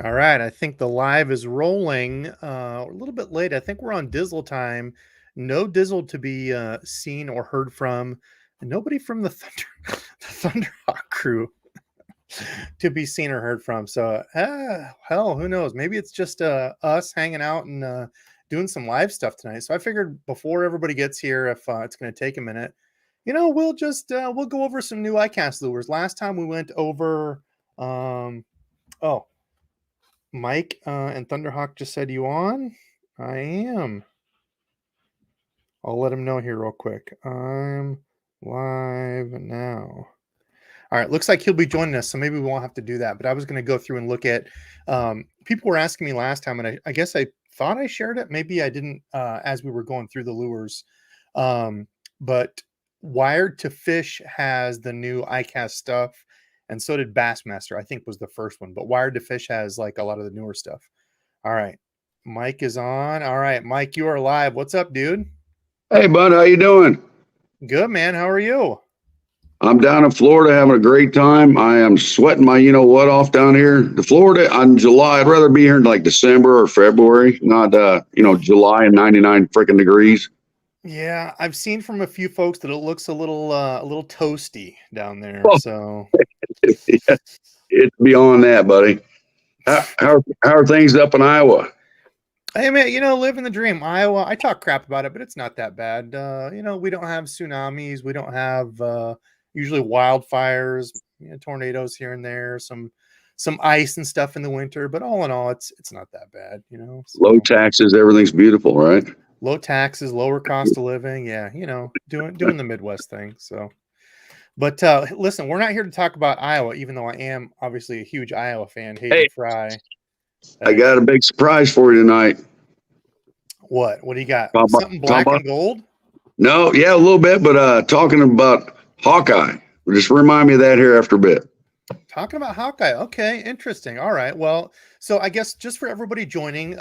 All right, I think the live is rolling. A little bit late. I think we're on Dizzle time. No Dizzle to be seen or heard from. And nobody from the the Thunderhawk crew to be seen or heard from. So, hell, who knows? Maybe it's just us hanging out and doing some live stuff tonight. So I figured before everybody gets here, if it's going to take a minute, we'll just we'll go over some new iCAST lures. Last time we went over. Oh, Mike and Thunderhawk just said you on. I am. I'll let him know here real quick. I'm live now. All right, looks like he'll be joining us, so maybe we won't have to do that. But I was going to go through and look at. People were asking me last time, and I guess I thought I shared it. Maybe I didn't as we were going through the lures. But Wired to Fish has the new iCast stuff, and so did Bassmaster. I think was the first one, but Wired to Fish has like a lot of the newer stuff. All right, Mike is on. All right, Mike, you are live. What's up, dude? Hey, bud, how you doing? Good, man. How are you? I'm down in Florida having a great time. I am sweating my what off down here. The Florida on July. I'd rather be here in like December or February, not July and 99 freaking degrees. Yeah, I've seen from a few folks that it looks a little toasty down there. Oh, So it's beyond that, buddy. How are things up in Iowa? hey man, living the dream. Iowa, I talk crap about it, but it's not that bad. We don't have tsunamis, we don't have usually wildfires, tornadoes here and there, some ice and stuff in the winter, but all in all, it's not that bad, Low So taxes, everything's beautiful, right? low taxes, lower cost of living. Yeah, doing the Midwest thing. So but listen, we're not here to talk about Iowa, even though I am obviously a huge Iowa fan. Hayden Hey, Fry. I got a big surprise for you tonight. What? What do you got? Talk about, Something talk black about, and gold? no, yeah, a little bit, but talking about Hawkeye. Just remind me of that here after a bit. Talking about Hawkeye. Okay, interesting. All right. Well, so I guess just for everybody joining,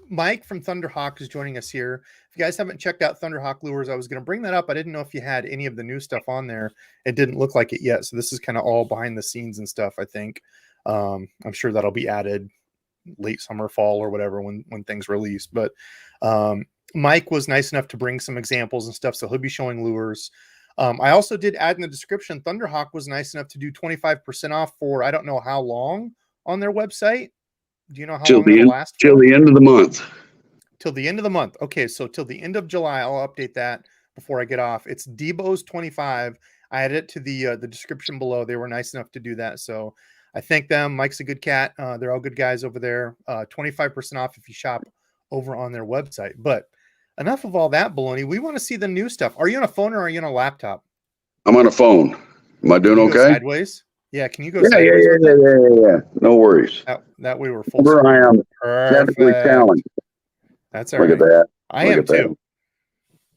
Mike from Thunderhawk is joining us here. If you guys haven't checked out Thunderhawk Lures, I was going to bring that up. I didn't know if you had any of the new stuff on there. It didn't look like it yet. So this is kind of all behind the scenes and stuff, I think. I'm sure that'll be added late summer, fall, or whatever when things release. But Mike was nice enough to bring some examples and stuff. So he'll be showing lures. I also did add in the description, Thunderhawk was nice enough to do 25% off for I don't know how long on their website. Do you know how long it'll last Till for? the end of the month. Till the end of the month. Okay, so till the end of July, I'll update that before I get off. It's DEBO'S 25. I added it to the description below. They were nice enough to do that. So I thank them. Mike's a good cat. They're all good guys over there. 25% off if you shop over on their website. But enough of all that baloney. We want to see the new stuff. Are you on a phone or are you on a laptop? I'm on a phone. Am I Can doing you go okay? sideways? Yeah, can you go Yeah, yeah, sideways yeah, with yeah, it? yeah, yeah, yeah. No worries. That way we're full Remember, I screen. am genetically Perfect. challenged. That's all Look at right. that. I Look am at that. too.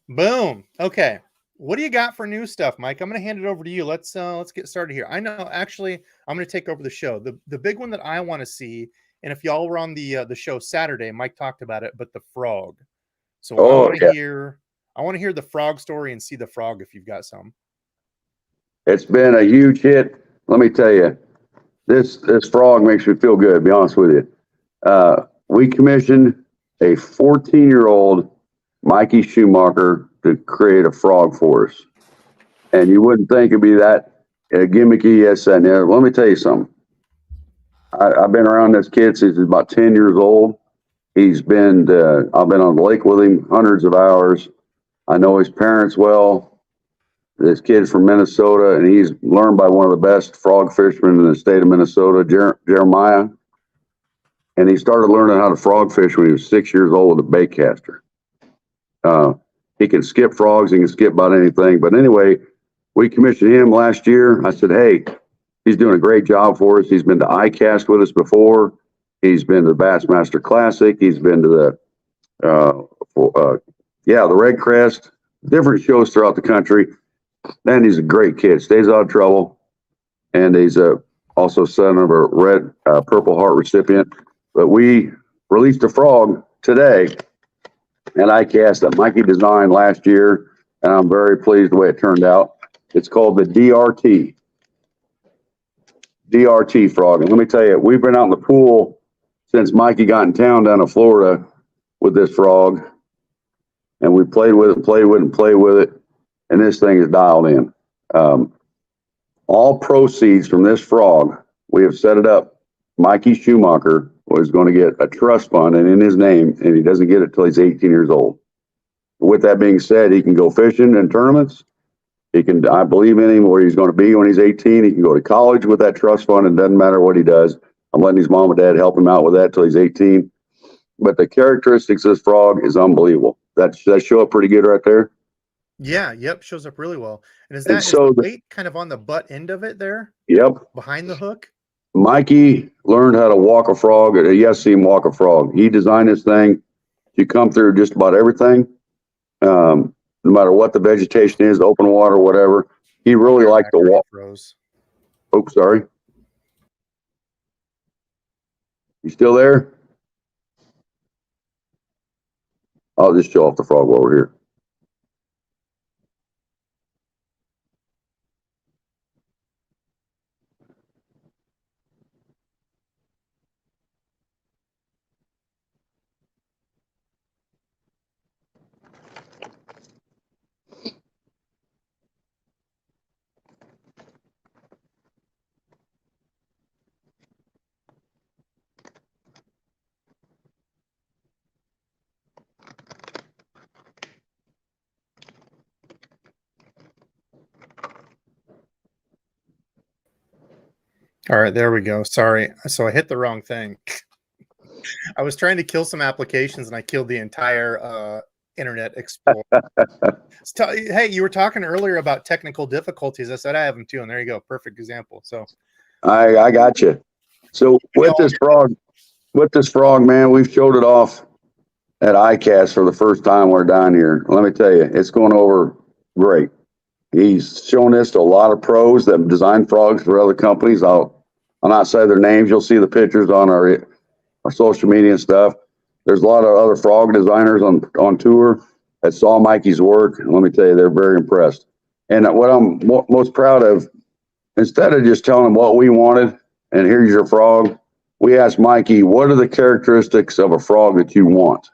Boom. Okay. What do you got for new stuff, Mike? I'm going to hand it over to you. Let's get started here. I know actually I'm going to take over the show. The big one that I want to see, and if y'all were on the show Saturday, Mike talked about it, but the frog. So I Oh, want to yeah. hear the frog story and see the frog if you've got some. It's been a huge hit. Let me tell you, this frog makes me feel good, to be honest with you. We commissioned a 14-year-old Mikey Schumacher to create a frog for us. And you wouldn't think it'd be that gimmicky, yes, and yeah. Let me tell you something. I've been around this kid since he's about 10 years old. I've been on the lake with him hundreds of hours. I know his parents well. This kid's from Minnesota, and he's learned by one of the best frog fishermen in the state of Minnesota, Jeremiah. And he started learning how to frog fish when he was 6 years old with a bait caster. He can skip frogs. He can skip about anything. But anyway, we commissioned him last year. I said, hey, he's doing a great job for us. He's been to iCAST with us before. He's been to the Bassmaster Classic. He's been to the Red Crest, different shows throughout the country. And he's a great kid. Stays out of trouble. And he's also son of a red Purple Heart recipient. But we released a frog today at iCAST that Mikey designed last year. And I'm very pleased the way it turned out. It's called the DRT frog. And let me tell you, we've been out in the pool since Mikey got in town down in Florida with this frog, and we played with it, and this thing is dialed in. All proceeds from this frog, we have set it up. Mikey Schumacher was going to get a trust fund and in his name, and he doesn't get it till he's 18 years old. With that being said, he can go fishing in tournaments. He can, I believe in him where he's going to be when he's 18. He can go to college with that trust fund, and doesn't matter what he does. I'm letting his mom and dad help him out with that till he's 18. But the characteristics of this frog is unbelievable. That show up pretty good right there. Yeah, yep, shows up really well. And is that so is the weight kind of on the butt end of it there? Yep. Behind the hook? Mikey learned how to walk a frog. Yes, see him walk a frog. He designed this thing to come through just about everything, no matter what the vegetation is, open water, whatever. He really liked to walk. Oh, sorry. You still there? I'll just show off the frog while we're here. All right, there we go. Sorry. So I hit the wrong thing. I was trying to kill some applications and I killed the entire Internet Explorer. Hey, you were talking earlier about technical difficulties. I said I have them too, and there you go. Perfect example. So I got you. So with this frog, man, we've showed it off at iCAST for the first time we're down here. Let me tell you, it's going over great. He's shown this to a lot of pros that design frogs for other companies. I'll not say their names. You'll see the pictures on our social media and stuff. There's a lot of other frog designers on tour that saw Mikey's work. And let me tell you, they're very impressed. And what I'm most proud of, instead of just telling them what we wanted, and here's your frog, we asked Mikey, what are the characteristics of a frog that you want?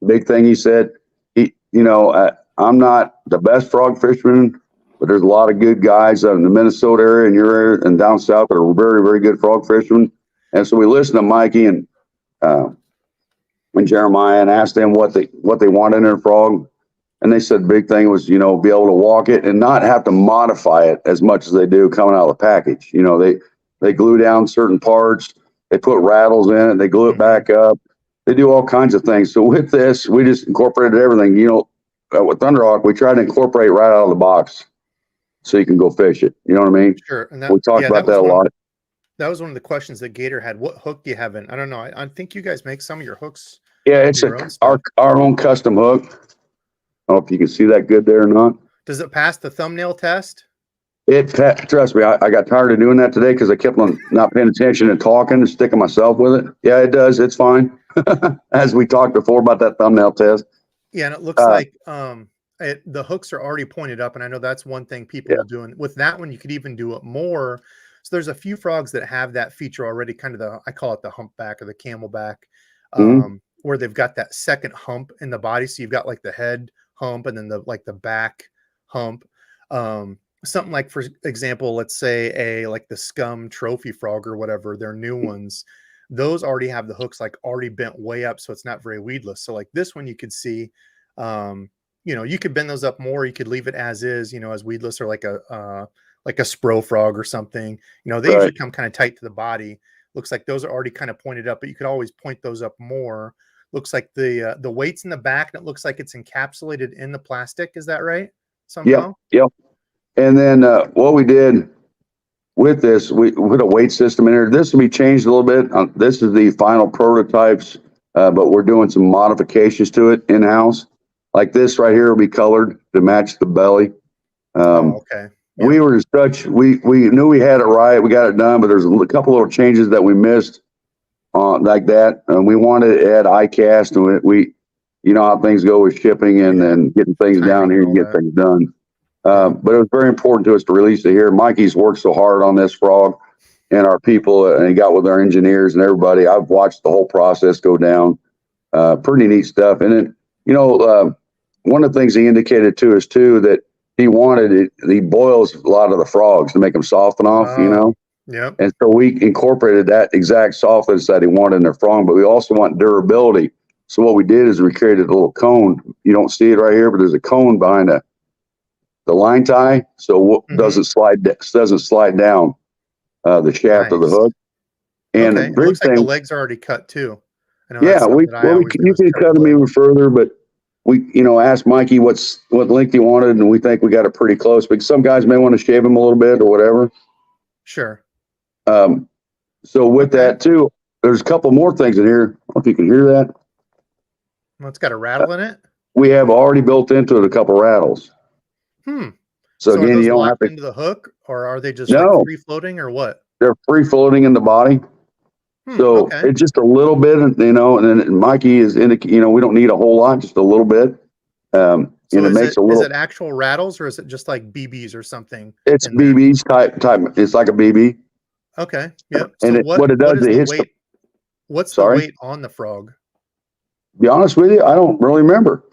Big thing he said, I'm not the best frog fisherman, but there's a lot of good guys in the Minnesota area and your area and down south that are very, very good frog fishermen. And so we listened to Mikey and Jeremiah and asked them what they wanted in a frog. And they said big thing was, be able to walk it and not have to modify it as much as they do coming out of the package. They glue down certain parts, they put rattles in it, they glue it back up. They do all kinds of things. So with this, we just incorporated everything. With Thunderhawk, we try to incorporate right out of the box so you can go fish it. You know what I mean? Sure. And we talked about that a lot. That was one of the questions that Gator had. What hook do you have in? I don't know. I think you guys make some of your hooks. Yeah, it's our own custom hook. I don't know if you can see that good there or not. Does it pass the thumbnail test? Trust me, I got tired of doing that today because I kept on not paying attention and talking and sticking myself with it. Yeah, it does. It's fine. As we talked before about that thumbnail test. Yeah, and it looks like the hooks are already pointed up, and I know that's one thing people are doing. With that one, you could even do it more. So there's a few frogs that have that feature already, kind of I call it the humpback or the camelback, where they've got that second hump in the body. So you've got like the head hump and then the back hump. Something like, for example, let's say like the Scum trophy frog or whatever, they're new ones. Those already have the hooks like already bent way up, so it's not very weedless. So like this one, you could see, you could bend those up more. You could leave it as is, as weedless, or like a spro frog or something. They usually come kind of tight to the body. Looks like those are already kind of pointed up, but you could always point those up more. Looks like the weight's in the back, and it looks like it's encapsulated in the plastic. Is that right? Somehow? Yep. And then what we did with this, we put a weight system in here. This will be changed a little bit. This is the final prototypes, but we're doing some modifications to it in-house. Like this right here will be colored to match the belly. Okay. Yeah. We knew we had it right. We got it done, but there's a couple little changes that we missed like that. And we wanted to add iCAST, and we how things go with shipping and getting things down here and get things done. But it was very important to us to release it here. Mikey's worked so hard on this frog, and our people, and he got with our engineers and everybody. I've watched the whole process go down. Pretty neat stuff. And then, one of the things he indicated to us too, that he wanted it, he boils a lot of the frogs to make them soften off, Yep. And so we incorporated that exact softness that he wanted in their frog, but we also want durability. So what we did is we created a little cone. You don't see it right here, but there's a cone behind the line tie, so doesn't slide down the shaft of the Nice. hook. And Okay. the It big looks like the thing, legs are already cut too. I know yeah, that's something that I always do you is can cut cut the them leg. even further, but we asked Mikey what length he wanted, and we think we got it pretty close. But some guys may want to shave him a little bit or whatever. Sure. So with that too, there's a couple more things in here. I don't know if you can hear that. Well, it's got a rattle in it. We have already built into it a couple rattles. So are again, those you don't have locked to. into the hook, or are they just No, like free floating, or what? they're free floating in the body. So Okay. it's just a little bit, and then Mikey is we don't need a whole lot, just a little bit. So and it makes is it actual rattles, or is it just like BBs or something? It's in there? BBs type. It's like a BB. Okay. Yep. And So what it does, is it the hits weight? What's the sorry? weight on the frog? To be honest with you, I don't really remember.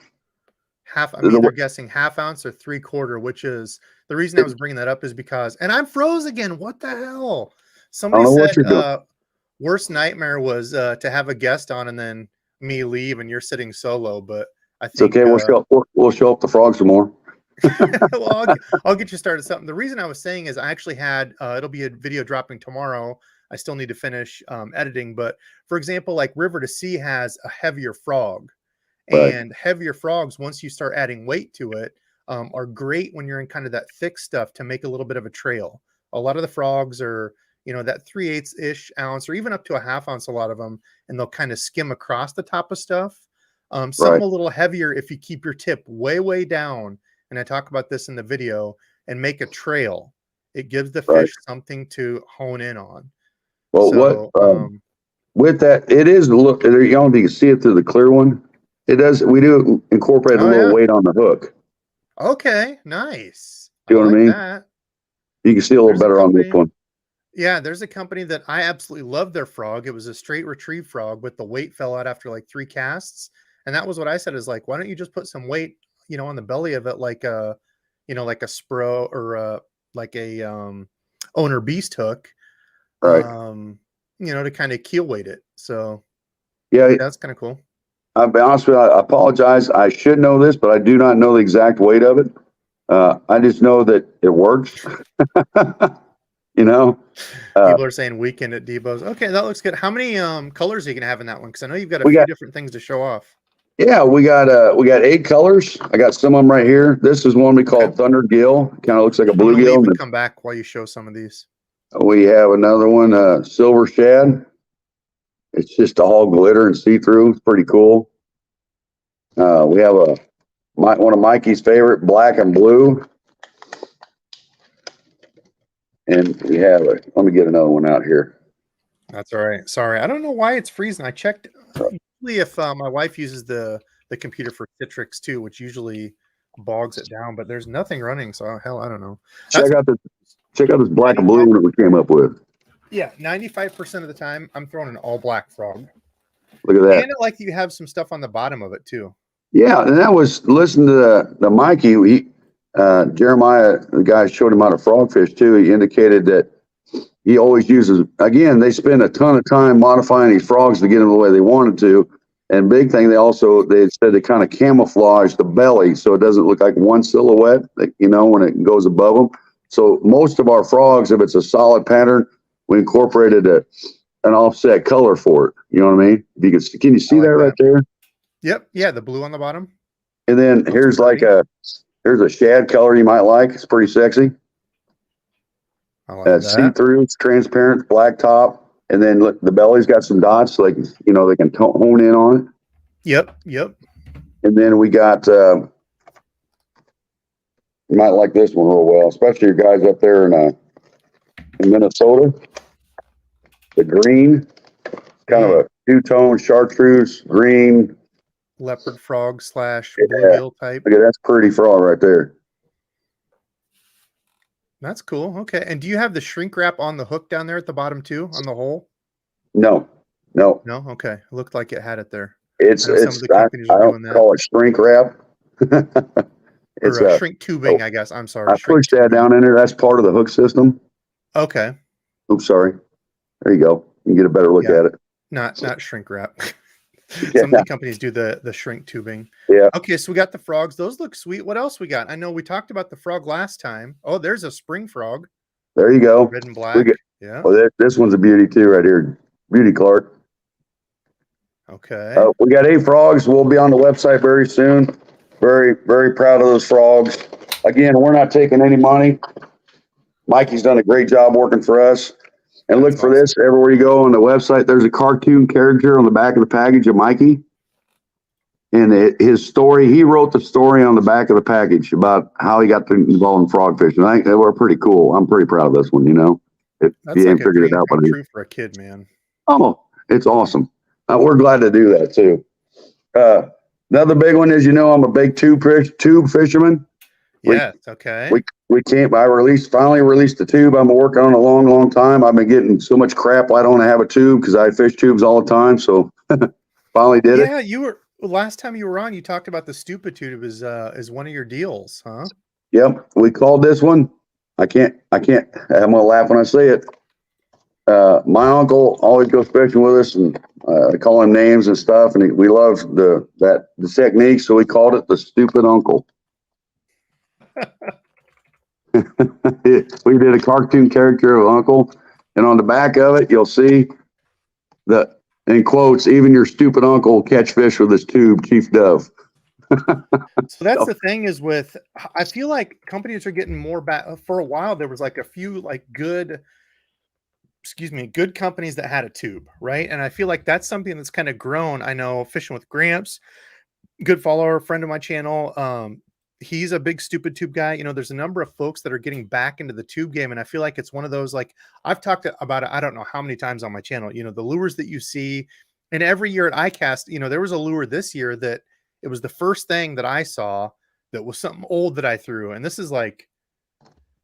I'm either guessing half ounce or 3/4, which is the reason I was bringing that up is because, and I'm froze again. What the hell? Somebody said worst nightmare was to have a guest on and then me leave and you're sitting solo. But I think it's okay. We'll show up the frogs some more. well, I'll get you started something. The reason I was saying is I actually had it'll be a video dropping tomorrow. I still need to finish editing, but for example, like River to Sea has a heavier frog. And heavier frogs, once you start adding weight to it, are great when you're in kind of that thick stuff to make a little bit of a trail. A lot of the frogs are, that 3/8 ounce or even up to a half ounce, a lot of them, and they'll kind of skim across the top of stuff. Something a little heavier if you keep your tip way, way down. And I talk about this in the video and make a trail. It gives the fish something to hone in on. Well, so, with that, it is look. You don't know if you can see it through the clear one. It does. We do incorporate a little weight on the hook. Okay, nice. You know what I mean? That. You can see a little better on this one. Yeah, there's a company that I absolutely love their frog. It was a straight retrieve frog, but the weight fell out after like 3 casts. And that was what I said is like, why don't you just put some weight, on the belly of it, like a, like a Spro or like a owner beast hook, to kind of keel weight it. So yeah, that's kind of cool. I'll be honest with you, I apologize. I should know this, but I do not know the exact weight of it. I just know that it works. People are saying weekend at DEBO'S. Okay, that looks good. How many colors are you gonna have in that one? Because I know you've got a few different things to show off. Yeah, we got 8 colors. I got some of them right here. This is one we call Thunder Gill. Kind of looks like a bluegill. We come back while you show some of these. We have another one, Silver Shad. It's just all glitter and see-through. It's pretty cool. We have one of Mikey's favorite, Black and Blue. And we have let me get another one out here. That's all right. Sorry. I don't know why it's freezing. I checked. Usually if my wife uses the computer for Citrix too, which usually bogs it down, but there's nothing running. So hell, I don't know. Check out this Black and Blue one that we came up with. Yeah, 95% of the time, I'm throwing an all black frog. Look at that. And I like you have some stuff on the bottom of it too. Yeah, and that was listen to the Mikey. Jeremiah, the guy showed him how to frogfish too. He indicated that he always uses. Again, they spend a ton of time modifying these frogs to get them the way they wanted to. And big thing, they said they kind of camouflage the belly so it doesn't look like one silhouette. When it goes above them. So most of our frogs, if it's a solid pattern, we incorporated an offset color for it. You know what I mean? If you can you see that right there? Yep. Yeah, the blue on the bottom. And then here's here's a shad color you might like. It's pretty sexy. I like that. See-through, it's transparent, black top, and then look, the belly's got some dots, so they can hone in on it. Yep. And then we got. You might like this one real well, especially your guys up there in Minnesota. The green, kind of a 2-tone chartreuse green. Leopard frog / bluegill type. Look at that's pretty frog right there. That's cool. Okay. And do you have the shrink wrap on the hook down there at the bottom too, on the hole? No, no. No? Okay. It looked like it had it there. I It's know some of it's the I, companies I are don't doing that. call it shrink wrap. It's Or a shrink tubing, oh, I guess. I'm sorry, I shrink pushed that tubing. down in there. That's part of the hook system. Okay. Oops, sorry. There you go. You can get a better look Yeah. at it. Not shrink wrap. Yeah, Some of the companies do the shrink tubing. yeah. Okay, so we got the frogs. Those look sweet. What else we got? I know we talked about the frog last time. Oh, there's a spring frog, There you go. red and We black. get. Yeah. Well, this one's a beauty too, right here. Beauty Clark. Okay. We got 8 frogs. We'll be on the website very soon. Very, very proud of those frogs. Again, we're not taking any money. Mikey's done a great job working for us. And look That's for awesome. this everywhere you go on the website. There's a cartoon character on the back of the package of Mikey. And his story, he wrote the story on the back of the package about how he got involved in frog fishing. I think they were pretty cool. I'm pretty proud of this one, you know, if That's you like ain't a figured it dream out. come But true for a kid, man. oh, it's awesome. We're glad to do that too. Another big one is, I'm a big tube fisherman. We, Yes. Okay. we can't, finally released the tube. I've been working on a long, long time. I've been getting so much crap. I don't have a tube because I fish tubes all the time. So finally did it. Yeah, you were last time you were on, you talked about the stupid tube is one of your deals, huh? Yep. We called this one. I'm going to laugh when I say it. My uncle always goes fishing with us, and I call him names and stuff. And we love the technique. So we called it the stupid uncle. We did a cartoon character of Uncle, and on the back of it, you'll see the, in quotes, even your stupid uncle will catch fish with his tube, Chief Dove. So that's the thing is with, I feel like companies are getting more back. For a while, there was like a few like good companies that had a tube, right? And I feel like that's something that's kind of grown. I know Fishing with Gramps, good follower, friend of my channel. He's a big stupid tube guy. There's a number of folks that are getting back into the tube game, and I feel like it's one of those, like, I've talked about it I don't know how many times on my channel. The lures that you see, and every year at iCAST, there was a lure this year that it was the first thing that I saw that was something old that I threw, and this is like,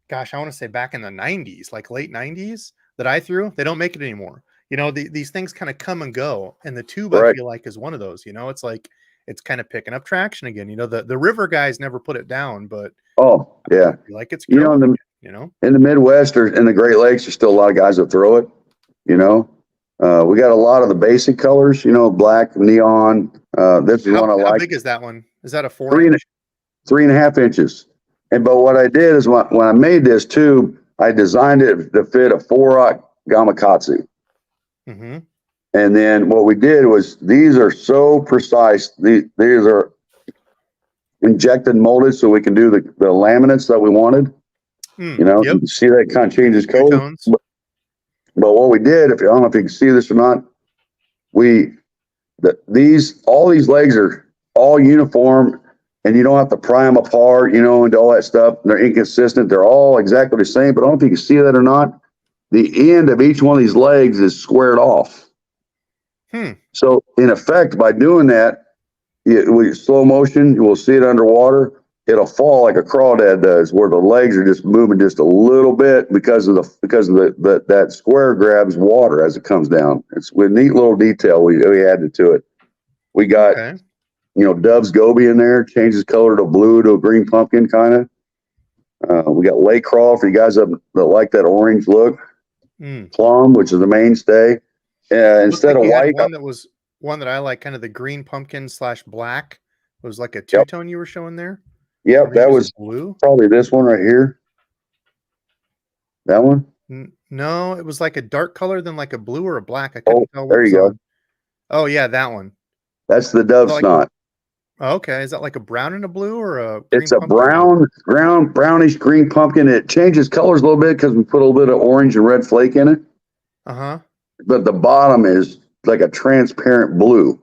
gosh, I want to say back in the 90s, like late 90s, that I threw. They don't make it anymore. These things kind of come and go, and the tube, I Right. feel like, is one of those. It's like it's kind of picking up traction again. The river guys never put it down, but Oh, yeah. I feel like it's growing again. In the Midwest or in the Great Lakes, there's still a lot of guys that throw it. We got a lot of the basic colors, black, neon. This is one I How like. big is that one? Is that a 4 Three and, inch? 3.5 inches. But what I did is when I made this tube, I designed it to fit a 4-aught gamakatsu. Mm-hmm. And then what we did was, these are so precise. These are injected molded so we can do the laminates that we wanted. Yep. You can see that kind of changes color. Two-tones. But what we did, I don't know if you can see this or not, all these legs are all uniform, and you don't have to pry them apart, and all that stuff. They're inconsistent. They're all exactly the same. But I don't know if you can see that or not. The end of each one of these legs is squared off. So in effect, by doing that, with slow motion, you will see it underwater. It'll fall like a crawdad does, where the legs are just moving just a little bit because of that square grabs water as it comes down. It's a neat little detail we added to it. We got Dove's goby in there, changes color to blue to a green pumpkin kind of. We got lake crawl for you guys that like that orange look. Plum, which is the mainstay. Instead of white, one that I like, kind of the green pumpkin / black. It was like a two-tone you were showing there. Yep, that was blue. Probably this one right here. That one? No, it was like a dark color, then like a blue or a black. I couldn't tell. There you go. Oh yeah, that one. That's the Dove snot. Okay, is that like a brown and a blue or a green? It's a brownish green pumpkin. It changes colors a little bit because we put a little bit of orange and red flake in it. But the bottom is like a transparent blue.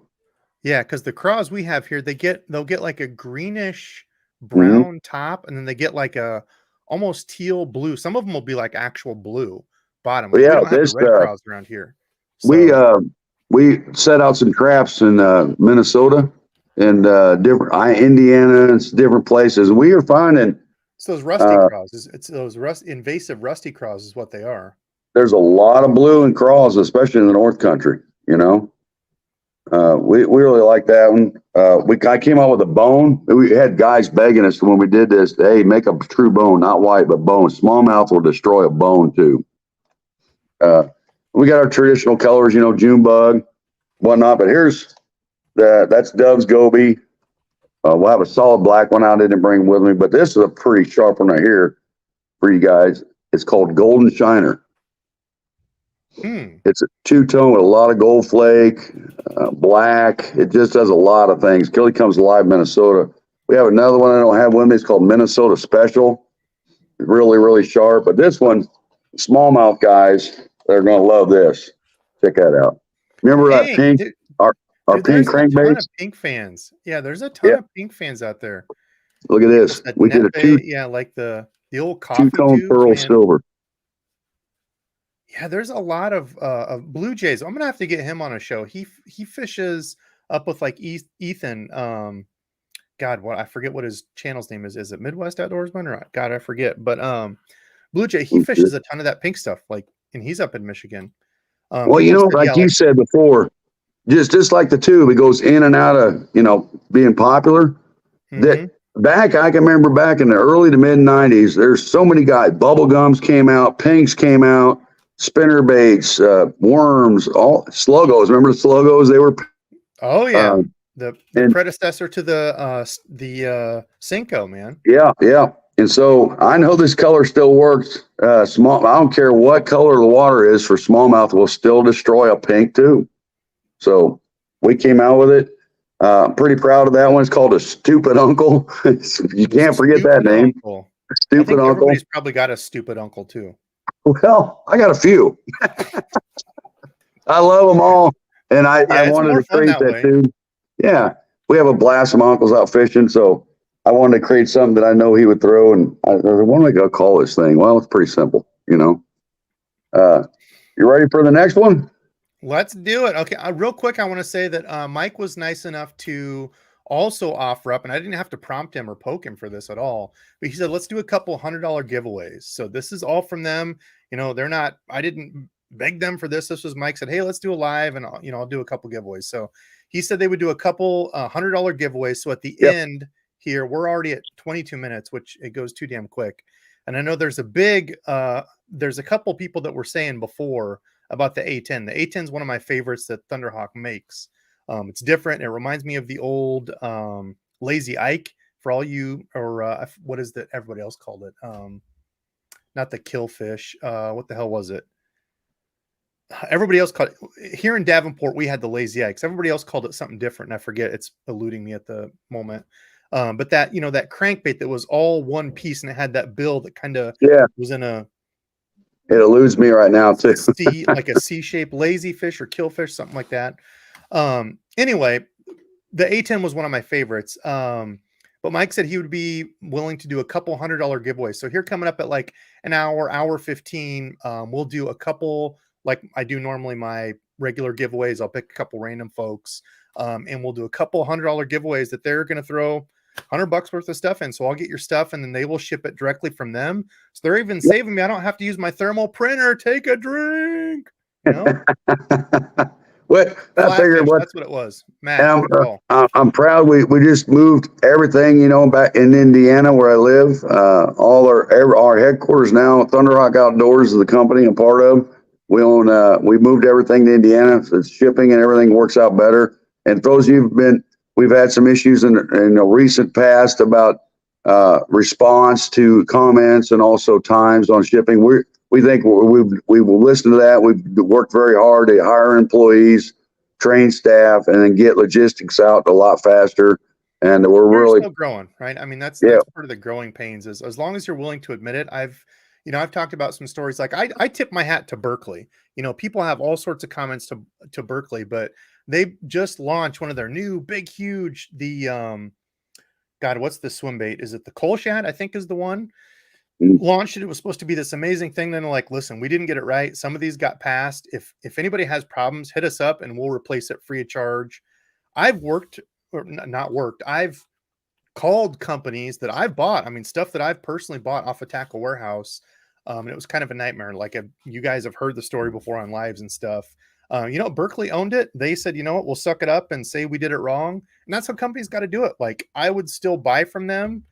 Yeah, because the craws we have here, they'll get like a greenish brown top, and then they get like a almost teal blue. Some of them will be like actual blue bottom. Like, we don't have the red craws around here. So. We set out some traps in Minnesota and Indiana and different places. We are finding It's those rusty craws. It's those invasive rusty craws is what they are. There's a lot of blue and craws, especially in the North Country. You know, we really like that one. I came out with a bone. We had guys begging us when we did this. Hey, make a true bone, not white, but bone. Smallmouth will destroy a bone too. We got our traditional colors, you know, June bug, whatnot. But here's that's Dove's Goby. We'll have a solid black one I didn't bring with me, but this is a pretty sharp one right here for you guys. It's called Golden Shiner. It's a two-tone with a lot of gold flake, black. It just does a lot of things. Kelly comes live, Minnesota. We have another one I don't have with me. It's called Minnesota Special. Really, really sharp. But this one, smallmouth guys, they're going to love this. Check that out. Remember that pink? Dude, our pink crankbaits? Pink fans. Yeah, there's a ton of pink fans out there. Look at this. We did a like the old coffee two-tone pearl silver. Yeah, there's a lot of blue jays. I'm gonna have to get him on a show. He fishes up with like Ethan. God, what I forget what his channel's name is. Is it Midwest Outdoorsman or God, I forget. But Blue Jay, he fishes a ton of that pink stuff. Like, and he's up in Michigan. Well, you know, like you said before, just like the tube, it goes in and out of, you know, being popular. That back, I can remember back in the early to mid '90s, there's so many guys. Bubblegums came out, pinks came out, spinner baits, worms, all sluggos. Remember the sluggos? They were. Oh yeah, the predecessor to the Cinco, man. Yeah. And so I know this color still works. Small. I don't care what color the water is for smallmouth, will still destroy a pink too. So we came out with it. Pretty proud of that one. It's called a Stupid Uncle. You can't forget that name. Stupid Uncle. Everybody's probably got a stupid uncle too. Well, I got a few. I love them all, and I wanted to create that too. Yeah, we have a blast of my uncles out fishing, so I wanted to create something that I know he would throw. And what am I going to call this thing? Well, it's pretty simple, you know. You ready for the next one? Let's do it. Okay, real quick, I want to say that Mike was nice enough to also offer up, and I didn't have to prompt him or poke him for this at all, but he said, let's do a couple $100 giveaways. So this is all from them. You know, they're not, I didn't beg them for this. This was Mike said, hey, let's do a live, and I'll do a couple giveaways. So he said they would do a couple $100 giveaways. So at the end here, we're already at 22 minutes, which it goes too damn quick. And I know there's there's a couple people that were saying before about the A10. The A10 is one of my favorites that Thunderhawk makes. It's different. It reminds me of the old Lazy Ike for all you, or what is that everybody else called it? Not the Killfish. What the hell was it? Everybody else called it. Here in Davenport, we had the Lazy Ikes. Everybody else called it something different, and I forget. It's eluding me at the moment. But that, that crankbait that was all one piece, and it had that bill that kind of was in a. It eludes me right now too. Like a C-shaped lazy fish or killfish, something like that. Anyway, the A10 was one of my favorites. But Mike said he would be willing to do a couple $100 giveaways. So here coming up at like an hour 15, we'll do a couple, like I do normally my regular giveaways. I'll pick a couple random folks, and we'll do a couple $100 giveaways that they're going to throw $100 worth of stuff in. So I'll get your stuff, and then they will ship it directly from them. So they're even saving me. I don't have to use my thermal printer. Take a drink. What I figured that's what it was. Matt, I'm proud. We just moved everything, back in Indiana where I live. All our headquarters now, Thunderhawk Outdoors is the company I'm part of. We own. We moved everything to Indiana. So it's shipping and everything works out better. And for those of you we've had some issues in the recent past about response to comments and also times on shipping. We think we will listen to that. We've worked very hard to hire employees, train staff, and then get logistics out a lot faster. And we're really still growing, right? I mean, that's part of the growing pains is as long as you're willing to admit it. I've talked about some stories like I tip my hat to Berkeley. People have all sorts of comments to Berkeley, but they just launched one of their new big, huge, God, what's the swim bait? Is it the Coal Shad? I think is the one. Launched it. It was supposed to be this amazing thing. Then they're like, listen, we didn't get it right. Some of these got passed. If anybody has problems, hit us up and we'll replace it free of charge. I've called companies that I've bought. I mean, stuff that I've personally bought off a Tackle Warehouse. And it was kind of a nightmare. Like, you guys have heard the story before on lives and stuff. Berkeley owned it. They said, you know what, we'll suck it up and say we did it wrong. And that's how companies got to do it. Like, I would still buy from them.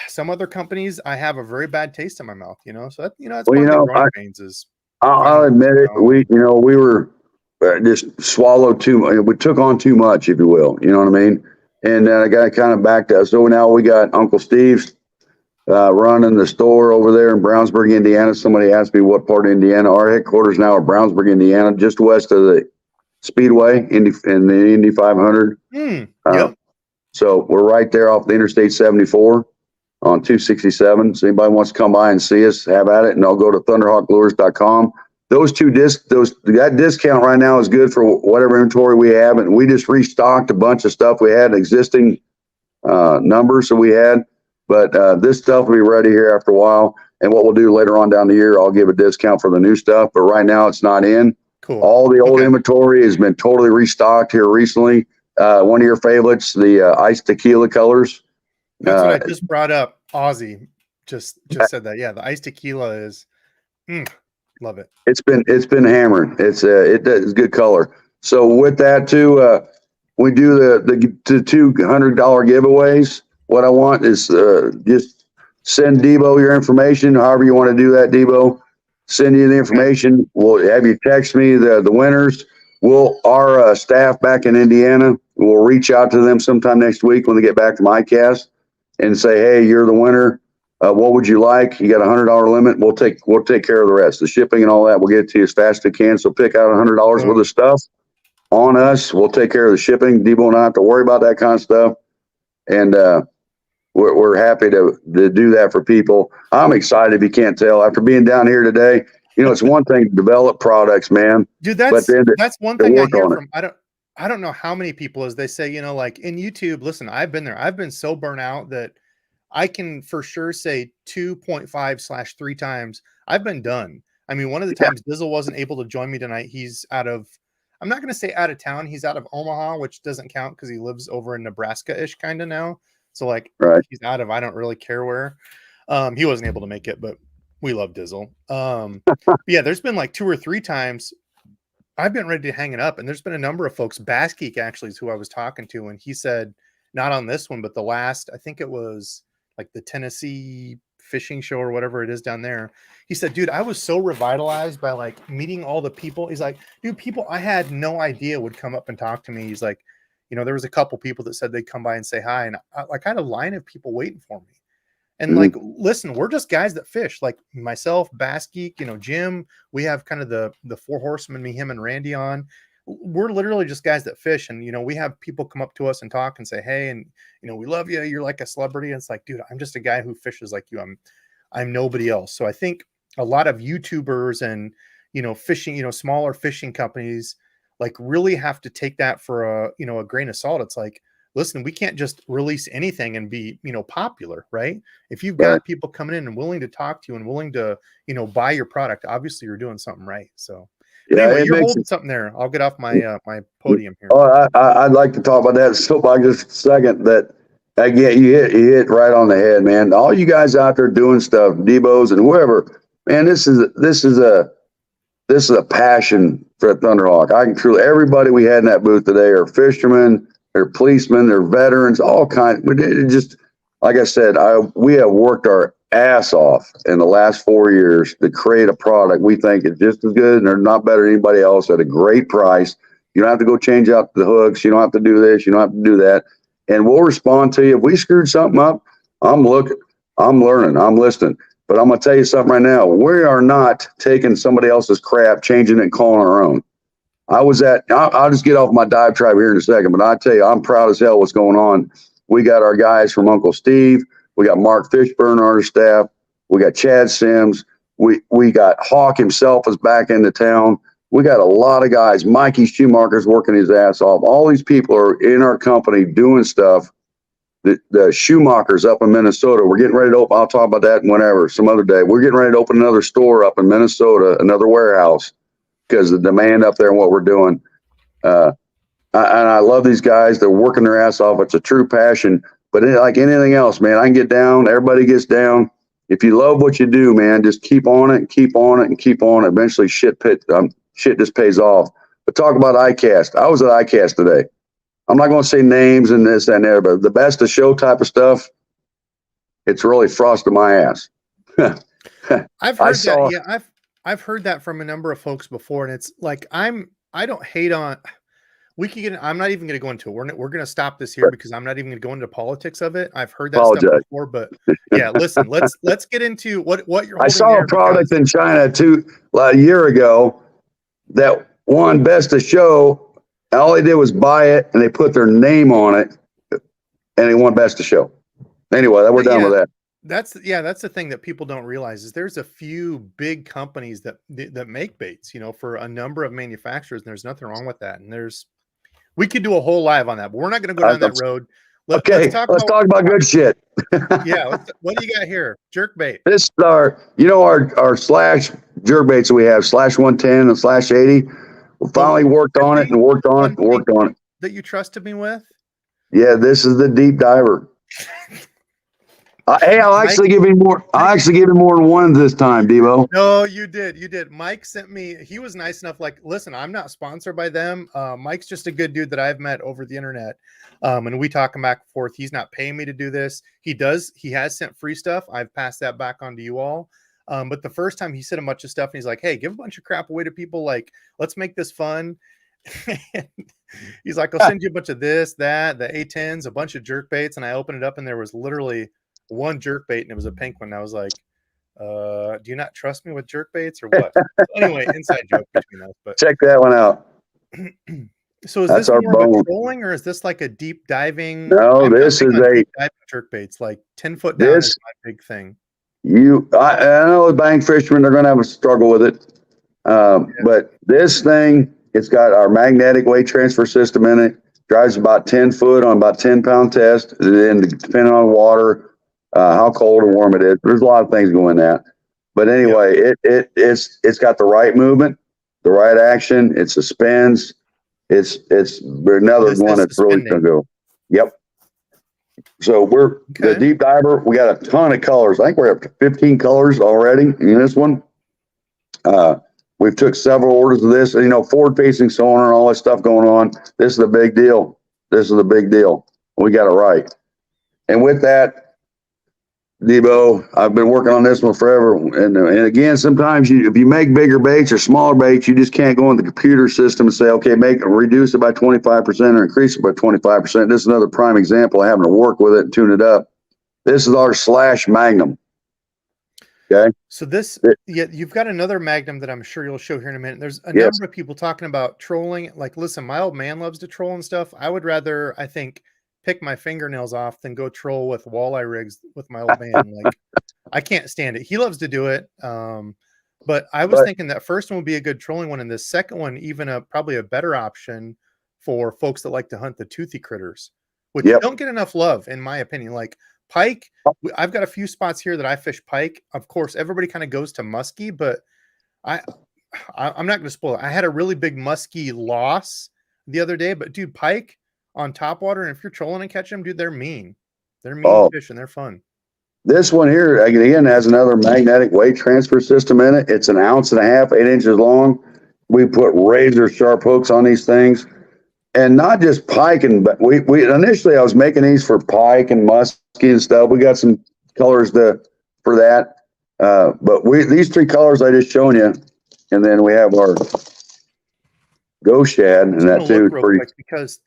Some other companies, I have a very bad taste in my mouth, so that, that's Well, part of the growing pains is. I'll admit it. We were just swallowed too much. We took on too much, if you will. You know what I mean? And I got kind of back to us. So now we got Uncle Steve's running the store over there in Brownsburg, Indiana. Somebody asked me what part of Indiana. Our headquarters now are Brownsburg, Indiana, just west of the Speedway in the Indy 500. Yep. So we're right there off the Interstate 74 on 267. So anybody wants to come by and see us, have at it, and I'll go to thunderhawklures.com. That discount right now is good for whatever inventory we have, and we just restocked a bunch of stuff. We had existing numbers that we had, but this stuff will be ready here after a while. And what we'll do later on down the year, I'll give a discount for the new stuff, but right now it's not in. Cool. All the old inventory has been totally restocked here recently. One of your favorites, the iced tequila colors. That's what I just brought up. Ozzy just said that. Yeah, the iced tequila is love it. It's been hammered. It's good color. So with that too, we do the $200 giveaways. What I want is just send Debo your information, however you want to do that, Debo. Send you the information. We'll have you text me the winners. Our staff back in Indiana will reach out to them sometime next week when they get back from iCAST and say, hey, you're the winner. What would you like? You got $100 limit. We'll take care of the rest, the shipping and all that. We'll get it to you as fast as we can. So pick out $100 worth of stuff on us. We'll take care of the shipping. Debo and I don't have to worry about that kind of stuff. And we're happy to do that for people. I'm excited if you can't tell. After being down here today, it's one thing to develop products, man. Dude, that's one thing I hear from. I don't know how many people, as they say, like in YouTube, listen, I've been there. I've been so burnt out that I can for sure say 2.5/3 times I've been done. I mean, one of the times Dizzle wasn't able to join me tonight. He's I'm not going to say out of town. He's out of Omaha, which doesn't count because he lives over in Nebraska-ish kind of now. So like he's out of, I don't really care where. He wasn't able to make it, but we love Dizzle. Yeah, there's been like 2 or 3 times I've been ready to hang it up. And there's been a number of folks, Bass Geek actually is who I was talking to. And he said, not on this one, but the last, I think it was like the Tennessee fishing show or whatever it is down there. He said, dude, I was so revitalized by like meeting all the people. He's like, dude, people I had no idea would come up and talk to me. He's like, there was a couple people that said they'd come by and say hi. And I had a line of people waiting for me. And like, listen, we're just guys that fish, like myself, Bass Geek, Jim, we have kind of the 4 horsemen, me, him, and Randy on. We're literally just guys that fish. And, we have people come up to us and talk and say, hey, and, we love you. You're like a celebrity. And it's like, dude, I'm just a guy who fishes like you. I'm nobody else. So I think a lot of YouTubers and, fishing, smaller fishing companies, like really have to take that for a grain of salt. It's like, listen, we can't just release anything and be, popular, right? If you've got people coming in and willing to talk to you and willing to, buy your product, obviously you're doing something right. So anyway, you're holding something there. I'll get off my my podium here. Oh, I'd like to talk about that so by just a second. That you hit right on the head, man. All you guys out there doing stuff, Debo's and whoever, man, this is a passion for Thunderhawk. I can truly, everybody we had in that booth today are fishermen, they're policemen, they're veterans, all kinds. It just, like I said, we have worked our ass off in the last 4 years to create a product we think is just as good and they're not better than anybody else at a great price. You don't have to go change out the hooks. You don't have to do this. You don't have to do that. And we'll respond to you. If we screwed something up, I'm looking, I'm learning, I'm listening. But I'm going to tell you something right now. We are not taking somebody else's crap, changing it, and calling our own. I'll just get off my diatribe here in a second, but I tell you, I'm proud as hell what's going on. We got our guys from Uncle Steve. We got Mark Fishburne on our staff. We got Chad Sims. We got Hawk himself is back into town. We got a lot of guys. Mikey Schumacher's working his ass off. All these people are in our company doing stuff. The Schumacher's up in Minnesota. We're getting ready to open. I'll talk about that whenever, some other day. We're getting ready to open another store up in Minnesota, another warehouse, because the demand up there and what we're doing. And I love these guys. They're working their ass off. It's a true passion. But like anything else, man, I can get down. Everybody gets down. If you love what you do, man, just keep on it and keep on it and keep on it. Eventually, shit just pays off. But talk about iCAST. I was at iCAST today. I'm not going to say names and this and there, but the best of show type of stuff, it's really frosted my ass. I've heard that. Yeah, I've heard that from a number of folks before, and it's like I don't hate on. We could get. I'm not even going to go into it. We're going to stop this here because I'm not even going to go into politics of it. I've heard that stuff before, but yeah, listen. Let's get into what you're. I saw a product in China a year ago that won best of show. All they did was buy it and they put their name on it, and they won best of show. Anyway, we're done with that. That's the thing that people don't realize is there's a few big companies that make baits, for a number of manufacturers, and there's nothing wrong with that. And we could do a whole live on that, but we're not going to go down that road. Let's talk about good shit. Yeah. What do you got here? Jerk bait. This is our slash jerk baits that we have, slash 110 and slash 80. We finally worked on it. That you trusted me with? Yeah, this is the deep diver. Hey, I'll actually give you more. I'll actually give you more than one this time, Debo. No, you did. Mike sent me. He was nice enough. Like, listen, I'm not sponsored by them. Mike's just a good dude that I've met over the internet. And we talk back and forth. He's not paying me to do this. He has sent free stuff. I've passed that back on to you all. But the first time he sent a bunch of stuff and he's like, hey, give a bunch of crap away to people. Like, let's make this fun. He's like, I'll send you a bunch of this, that, the A10s, a bunch of jerk baits. And I opened it up and there was literally one jerk bait and it was a pink one. I was like, do you not trust me with jerk baits or what? Anyway, inside joke between us. But check that one out. So is this more of a trolling or is this like a deep diving? No, this is a jerk baits, like 10 foot down is my big thing. I know the bank fishermen are going to have a struggle with it. But this thing, it's got our magnetic weight transfer system in it, drives about 10 foot on about 10-pound test. And then depending on water, how cold or warm it is, there's a lot of things going in that. But anyway, it's got the right movement, the right action. It suspends. It's another one that's really going to go. Yep. So the deep diver. We got a ton of colors. I think we're up to 15 colors already in this one. We've took several orders of this. Forward facing sonar and all this stuff going on. This is the big deal. We got it right. And with that, Debo, I've been working on this one forever. And again, sometimes if you make bigger baits or smaller baits, you just can't go in the computer system and say, okay, reduce it by 25% or increase it by 25%. This is another prime example of having to work with it and tune it up. This is our slash Magnum. Okay. So you've got another Magnum that I'm sure you'll show here in a minute. There's a number of people talking about trolling. Like, listen, my old man loves to troll and stuff. I would rather, I think, pick my fingernails off than go troll with walleye rigs with my old man. Like, I can't stand it. He loves to do it. But I was thinking that first one would be a good trolling one, and the second one even probably a better option for folks that like to hunt the toothy critters, which don't get enough love, in my opinion. Like pike, I've got a few spots here that I fish pike. Of course, everybody kind of goes to muskie, but I'm not going to spoil it. I had a really big muskie loss the other day, but dude, pike on top water, and if you're trolling and catching them, dude, they're mean. They're mean fish and they're fun. This one here, again, has another magnetic weight transfer system in it. It's 1.5 ounces, 8 inches long. We put razor sharp hooks on these things, and not just pike. But we initially I was making these for pike and muskie and stuff. We got some colors for that, but these 3 colors I just shown you, and then we have our ghost shad, and that too is pretty. Because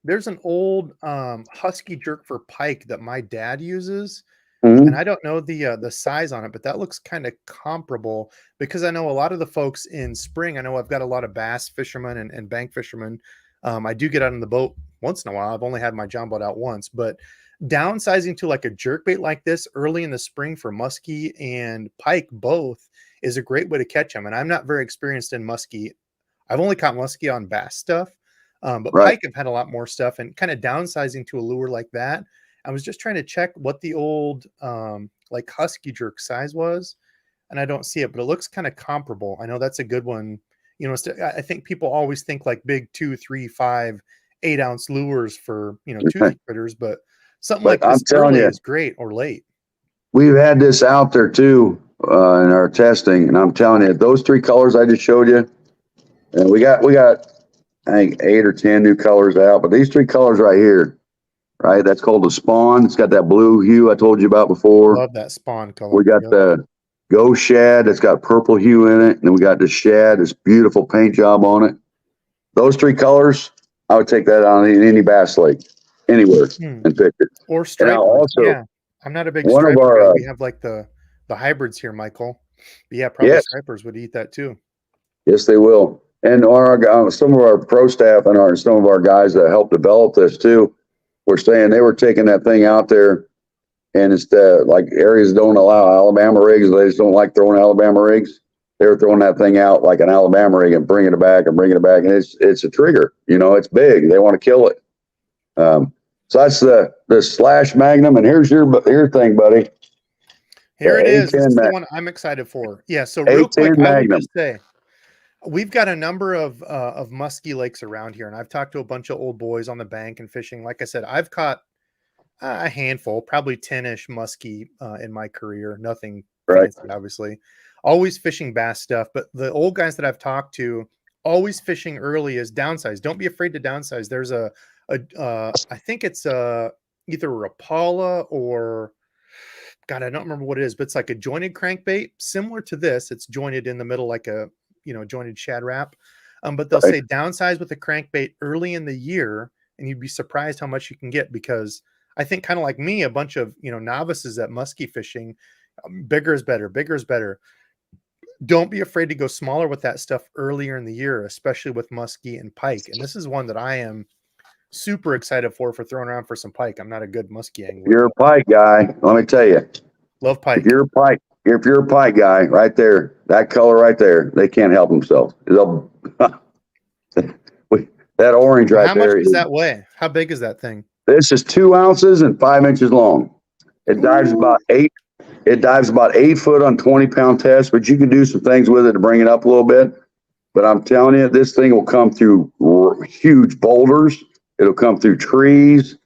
there's an old husky jerk for pike that my dad uses. And I don't know the size on it, but that looks kind of comparable because I know a lot of the folks in spring. I know I've got a lot of bass fishermen and bank fishermen. I do get out on the boat once in a while. I've only had my John boat out once, but downsizing to like a jerk bait like this early in the spring for muskie and pike both is a great way to catch them. And I'm not very experienced in muskie. I've only caught muskie on bass stuff, but pike have had a lot more stuff, and kind of downsizing to a lure like that. I was just trying to check what the old like husky jerk size was, and I don't see it, but it looks kind of comparable. I know that's a good one. I think people always think like big 2, 3, 5, 8 ounce lures for toothy critters, but Something But like I'm this telling early you, is great or late. we've had this out there too in our testing, and I'm telling you, those 3 colors I just showed you, and we got I think 8 or 10 new colors out, but these 3 colors right here, right? That's called the Spawn. It's got that blue hue I told you about before. Love that spawn We color. got Yep. the Ghost Shad that's got purple hue in it, and then we got the Shad, this beautiful paint job on it. Those 3 colors, I would take that on any bass lake, anywhere, Hmm. and pick it. Or And now stripers. also Yeah. I'm not a big one of striper guy. our We have like the hybrids here, Michael. But yeah, probably yes, stripers would eat that too. yes they will. And some of our pro staff and some of our guys that helped develop this too were saying they were taking that thing out there, and it's like areas don't allow Alabama rigs. They just don't like throwing Alabama rigs. They were throwing that thing out like an Alabama rig and bringing it back, and it's a trigger. It's big. They want to kill it. So that's the Slash Magnum, and here's your thing, buddy. Here it The is. This A10 is the one I'm excited for. Yeah. So real quick, A10 I will Magnum. just say we've got a number of musky lakes around here, and I've talked to a bunch of old boys on the bank and fishing. Like I said, I've caught a handful, probably 10-ish muskie in my career. Nothing Right. fancy, obviously. Always fishing bass stuff, but the old guys that I've talked to, always fishing early is downsize. Don't be afraid to downsize. There's I think it's either a Rapala or God, I don't remember what it is, but it's like a jointed crankbait, similar to this. It's jointed in the middle like a jointed shad wrap. But they'll Right. say downsize with the crankbait early in the year, and you'd be surprised how much you can get because I think kind of like me, a bunch of novices at muskie fishing, bigger is better, bigger is better. Don't be afraid to go smaller with that stuff earlier in the year, especially with muskie and pike. And this is one that I am super excited for throwing around for some pike. I'm not a good muskie If angler, you're a but pike guy, let me tell you, love if pike. you're a pike, if you're a pike guy, right there, that color right there, they can't help themselves. That orange Well, right how much there. does that weigh? How big is that thing? This is 2 ounces and 5 inches long. It dives Ooh. about eight. It dives about 8 foot on 20-pound test, but you can do some things with it to bring it up a little bit. But I'm telling you, this thing will come through huge boulders. It'll come through trees.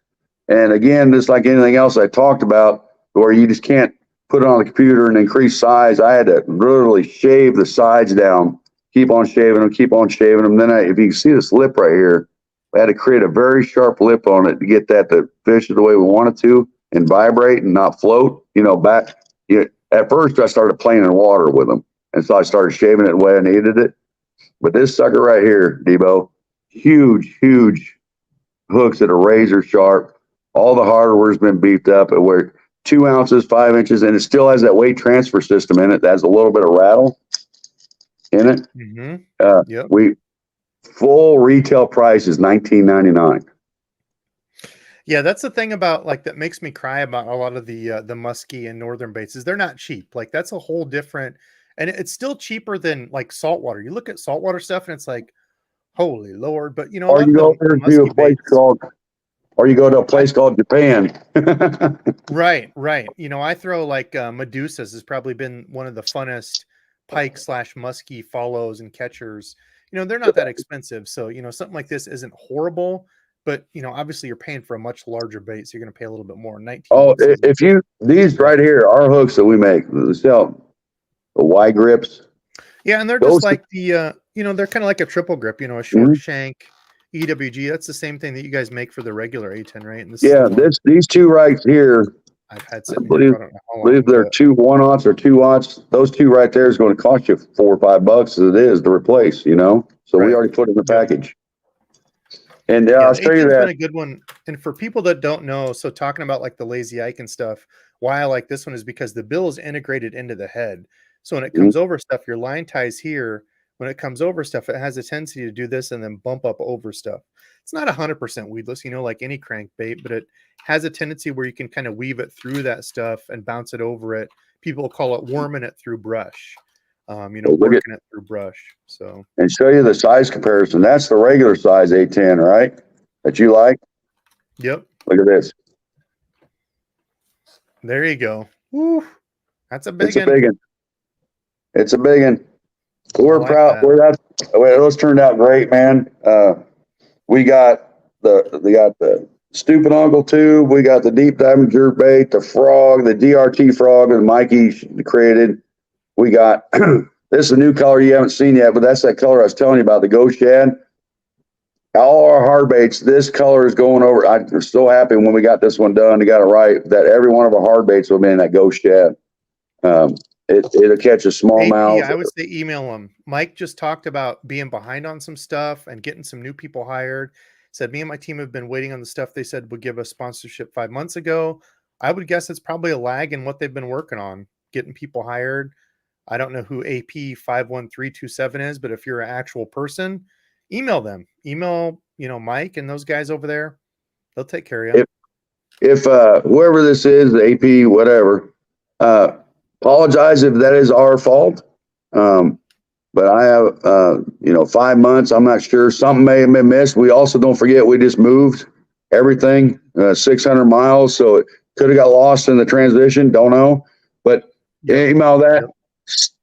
And again, just like anything else I talked about, where you just can't put it on the computer and increase size, I had to literally shave the sides down, keep on shaving them, keep on shaving them. Then if you can see this lip right here, I had to create a very sharp lip on it to get that to fish the way we want it to and vibrate and not float, back. At first, I started playing in water with them. And so I started shaving it the way I needed it. But this sucker right here, Debo, huge, huge hooks that are razor sharp. All the hardware's been beefed up. We're 2 ounces, 5 inches, and it still has that weight transfer system in it. That has a little bit of rattle in it. Mm-hmm. Yep. We full retail price is $19.99. Yeah, that's the thing about like that makes me cry about a lot of the muskie and northern baits is they're not cheap. Like that's a whole different, and it's still cheaper than like saltwater. You look at saltwater stuff and it's like, holy Lord! But a Or lot you of go the over to a muskie place baits, called, or you go to a place called Japan. right? I throw like Medusas has probably been one of the funnest pike slash muskie follows and catchers. They're not that expensive, so something like this isn't horrible. But obviously you're paying for a much larger bait, so you're going to pay a little bit more. 19 Oh, bucks. these right here, our hooks that we make, the Y grips, Yeah, and they're just those, like the they're kind of like a triple grip, a short Mhm. shank EWG. That's the same thing that you guys make for the regular A10, right? And this is Yeah, the one these two right here, I've had I sitting here believe, for I don't know how believe long, they're but 2 1-aughts or 2-aughts. Those two right there is going to cost you $4 or $5 as it is to replace, So we right. already put it in the Yep. package. And Yeah, I'll the show you A10's been that. a good one. And for people that don't know, so talking about like the lazy Ike and stuff, why I like this one is because the bill is integrated into the head. So when it Mhm. comes over stuff, your line ties here. When it comes over stuff, it has a tendency to do this and then bump up over stuff. It's not 100% weedless, like any crankbait, but it has a tendency where you can kind of weave it through that stuff and bounce it over it. People call it worming it through brush, So look at working it through brush. So, and show you the size comparison. That's the regular size A10, right? That you like. yep, Look at this. there you go. Woo, that's a It's big a one. big one. It's a big one. I We're like proud. that. Those turned out great, man. We got the Stupid Uncle Tube. We got the deep diving jerkbait, the frog, the DRT frog that Mikey created. We got this is a new color you haven't seen yet, but that's that color I was telling you about, the ghost shad. All our hard baits, this color is going over. I'm so happy when we got this one done, we got it right, that every one of our hard baits will be in that ghost shad. It'll catch a smallmouth. I would say email them. Mike just talked about being behind on some stuff and getting some new people hired. Said me and my team have been waiting on the stuff they said would give us sponsorship 5 months ago. I would guess it's probably a lag in what they've been working on, getting people hired. I don't know who AP 51327 is, but if you're an actual person, email them. Email, Mike and those guys over there. They'll take care of you. If whoever this is, the AP, whatever, apologize if that is our fault. But I have, 5 months. I'm not sure. Something may have been missed. We also don't forget we just moved everything 600 miles, so it could have got lost in the transition. Don't know, but email that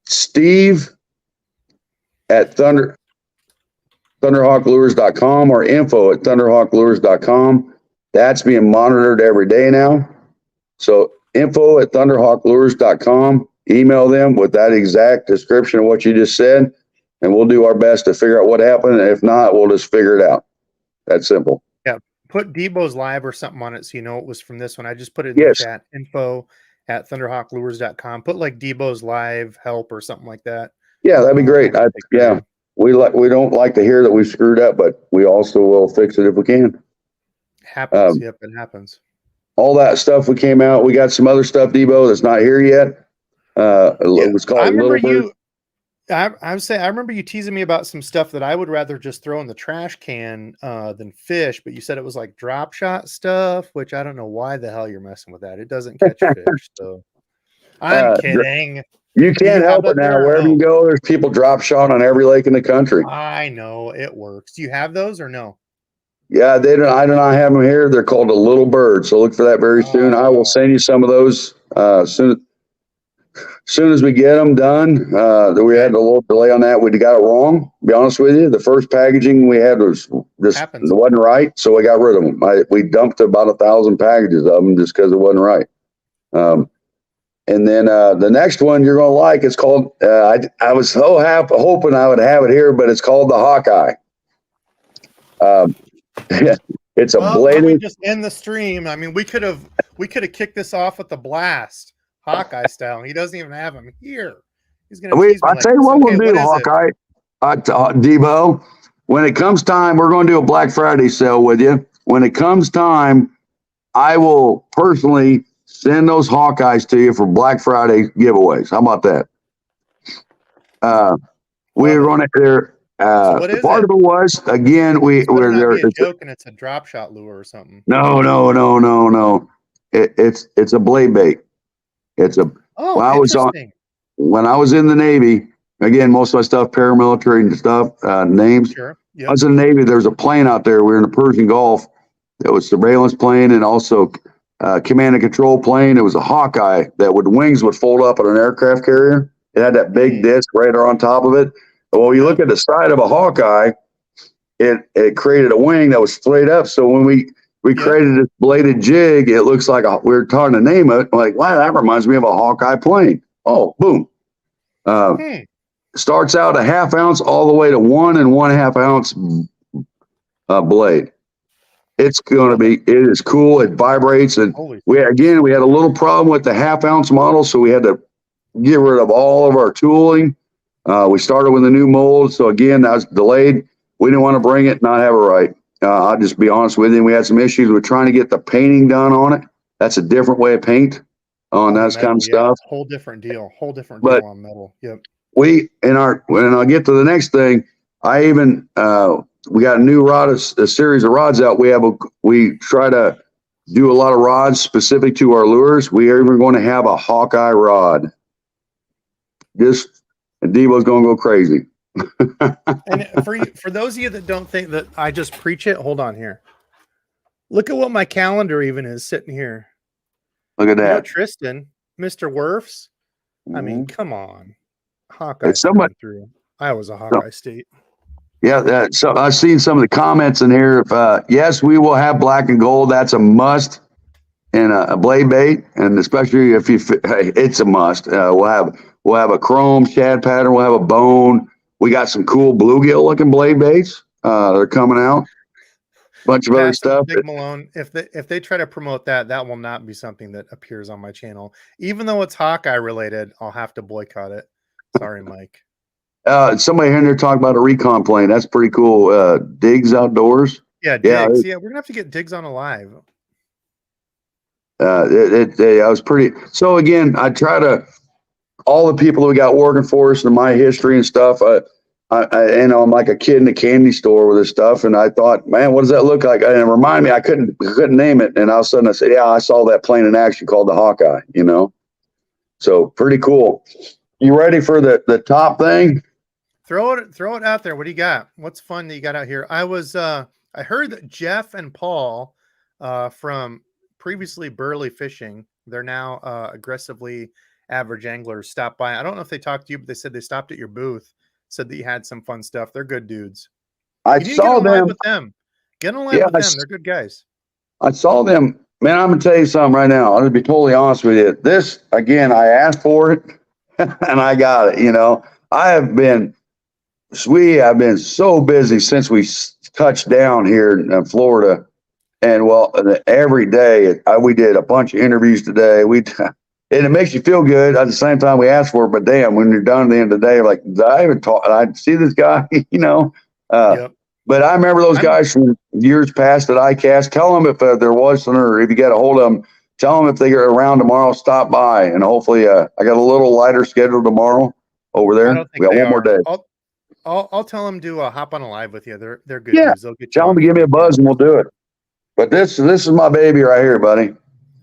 Steve at thunderhawklures.com or info@thunderhawklures.com. That's being monitored every day now. So info@thunderhawklures.com. Email them with that exact description of what you just said, and we'll do our best to figure out what happened. And if not, we'll just figure it out. That's simple. Yeah. Put DEBO'S live or something on it so you know it was from this one. I just put it in the chat. info@thunderhawklures.com. Put like DEBO'S live help or something like that. Yeah, that'd be great. We don't like to hear that we've screwed up, but we also will fix it if we can. Happens. Yep, it happens. All that stuff we came out. We got some other stuff, Debo, that's not here yet. It was called Little Bird. I would say I remember you teasing me about some stuff that I would rather just throw in the trash can than fish, but you said it was like drop shot stuff, which I don't know why the hell you're messing with that. It doesn't catch fish, so I'm kidding. You can't help it now. Wherever you go, there's people drop shot on every lake in the country. I know it works. Do you have those or no? Yeah, I do not have them here. They're called a Little Bird, so look for that very soon. I will send you some of those soon as we get them done. We had a little delay on that. We got it wrong, to be honest with you. The first packaging we had was just wasn't right, so we got rid of them. We dumped about 1,000 packages of them just because it wasn't right. And then the next one you're going to like, it's called, I was so hoping I would have it here, but it's called the Hawkeye. It's a bladed. We just end the stream. I mean, we could have kicked this off with the blast, Hawkeye style. He doesn't even have him here. He's going to. I tell you what we'll do, Hawkeye. Debo, when it comes time, we're going to do a Black Friday sale with you. When it comes time, I will personally send those Hawkeyes to you for Black Friday giveaways. How about that? We're going to there. Part of it was, again, we're there. It's a joke and it's a drop shot lure or something. No. It's a blade bait. It's a. When I was in the Navy, again, most of my stuff paramilitary and stuff, names. Sure. Yep. I was in the Navy. There was a plane out there. We were in the Persian Gulf. It was surveillance plane and also command and control plane. It was a Hawkeye wings would fold up on an aircraft carrier. It had that big disc radar on top of it. Well, when you look at the side of a Hawkeye, it created a wing that was straight up. So when we created this bladed jig, it looks like we were trying to name it. Like, wow, that reminds me of a Hawkeye plane. Oh, boom. Starts out a 1/2 ounce all the way to 1 1/2 ounce blade. It is cool. It vibrates. And we had a little problem with the 1/2 ounce model. So we had to get rid of all of our tooling. We started with a new mold. So again, that was delayed. We didn't want to bring it, not have it right. I'll just be honest with you. We had some issues with trying to get the painting done on it. That's a different way of paint on that kind of stuff. Whole different deal on metal. Yep. When I get to the next thing, we got a new rod, a series of rods out. We try to do a lot of rods specific to our lures. We are even going to have a Hawkeye rod. And Debo's going to go crazy. And for those of you that don't think that I just preach it, hold on here. Look at what my calendar even is sitting here. Look at that. Tristan, Mr. Werfs. I mean, come on. Hawkeye through. I was a Hawkeye state. Yeah, so I've seen some of the comments in here. Yes, we will have black and gold. That's a must in a blade bait, and especially if it's a must. We'll have a chrome shad pattern. We'll have a bone. We got some cool bluegill looking blade baits. They're coming out. Bunch of other Pass stuff. Big Malone. If they try to promote that, that will not be something that appears on my channel. Even though it's Hawkeye related, I'll have to boycott it. Sorry, Mike. Somebody in there talking about a recon plane. That's pretty cool. Digs Outdoors. Yeah, Diggs. Yeah, we're gonna have to get Diggs on a live. I was pretty. So again, I try to all the people that we got working for us and my history and stuff. I'm like a kid in a candy store with this stuff, and I thought, man, what does that look like? And it reminded me, I couldn't name it, and all of a sudden I said, yeah, I saw that plane in action called the Hawkeye. So pretty cool. You ready for the top thing? Throw it out there. What do you got? What's fun that you got out here? I heard that Jeff and Paul from previously Burley Fishing, they're now aggressively average anglers, stopped by. I don't know if they talked to you, but they said they stopped at your booth, said that you had some fun stuff. They're good dudes. I saw them. With them. Get on live with them. They're good guys. I saw them. Man, I'm gonna tell you something right now. I'm gonna be totally honest with you. This again, I asked for it and I got it. We have been so busy since we touched down here in Florida, and every day we did a bunch of interviews today. And it makes you feel good at the same time we asked for it. But damn, when you're done at the end of the day, like, did I even talk? I see this guy, Yep. But I remember those guys from years past at iCAST. Tell them if there was one, or if you get a hold of them, tell them if they get around tomorrow, stop by. And hopefully, I got a little lighter schedule tomorrow over there. We got one more day. I'll tell them to hop on a live with you. They're good. Yeah, They'll get tell them to give me a buzz and we'll do it. But this is my baby right here, buddy.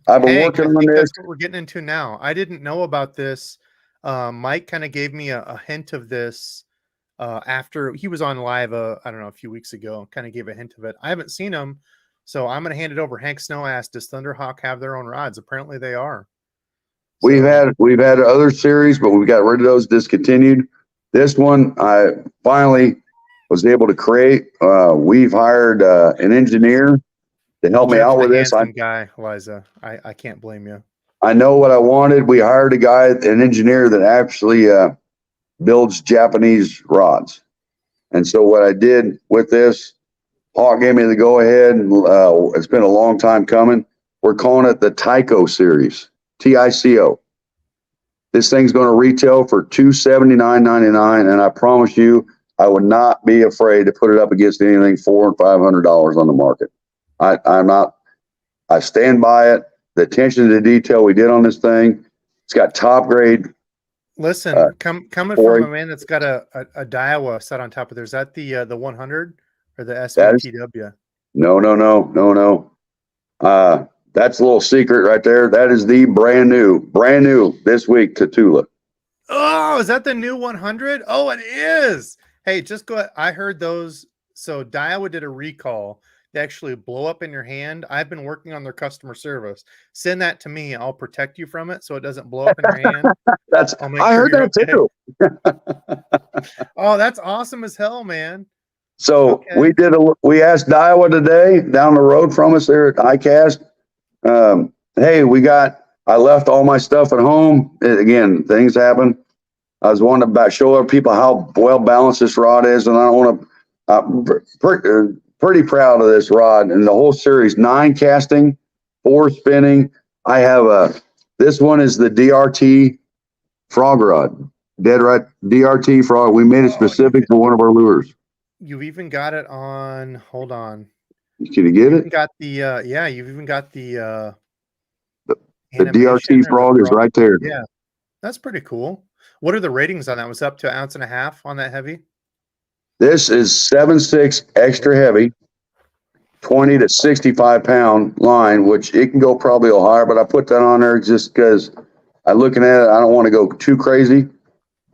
I've been working on this. That's what we're getting into now. I didn't know about this. Mike kind of gave me a hint of this after he was on live. I don't know, a few weeks ago. Kind of gave a hint of it. I haven't seen him, so I'm going to hand it over. Hank Snow asked, "Does Thunderhawk have their own rods?" Apparently, they are. So, we've had other series, but we got rid of those, discontinued. This one, I finally was able to create. We've hired an engineer to help me out with this. I'm guy, Eliza. I can't blame you. I know what I wanted. We hired a guy, an engineer that actually builds Japanese rods. And so what I did with this, Hawk gave me the go ahead, and it's been a long time coming. We're calling it the Tyco series, TICO. This thing's going to retail for $279.99, and I promise you, I would not be afraid to put it up against anything $400 and $500 on the market. I'm not. I stand by it. The attention to the detail we did on this thing, it's got top grade. Listen, coming from a man that's got a Daiwa set on top of there, is that the 100 or the SVTW? No. That's a little secret right there. That is the brand new this week Tatula. Oh, is that the new 100? Oh, it is. Hey, just go ahead. I heard those. So Daiwa did a recall. They actually blow up in your hand. I've been working on their customer service. Send that to me. I'll protect you from it so it doesn't blow up in your hand. I heard that too. Oh, that's awesome as hell, man. So we we asked Daiwa today down the road from us there at iCAST. Hey, I left all my stuff at home. Again, things happen. I was wanting to show other people how well balanced this rod is, and I don't want to. Pretty proud of this rod and the whole series. 9 casting, 4 spinning. I have this one is the DRT frog rod. Dead right DRT frog. We made it specific for one of our lures. You've even got it on. Hold on. Can you get it? Got the you've even got the DRT frog is right there. Yeah, that's pretty cool. What are the ratings on that? Was up to 1.5 ounces on that heavy? This is 7.6 extra heavy, 20 to 65 pound line, which it can go probably a little higher, but I put that on there just because I'm looking at it. I don't want to go too crazy.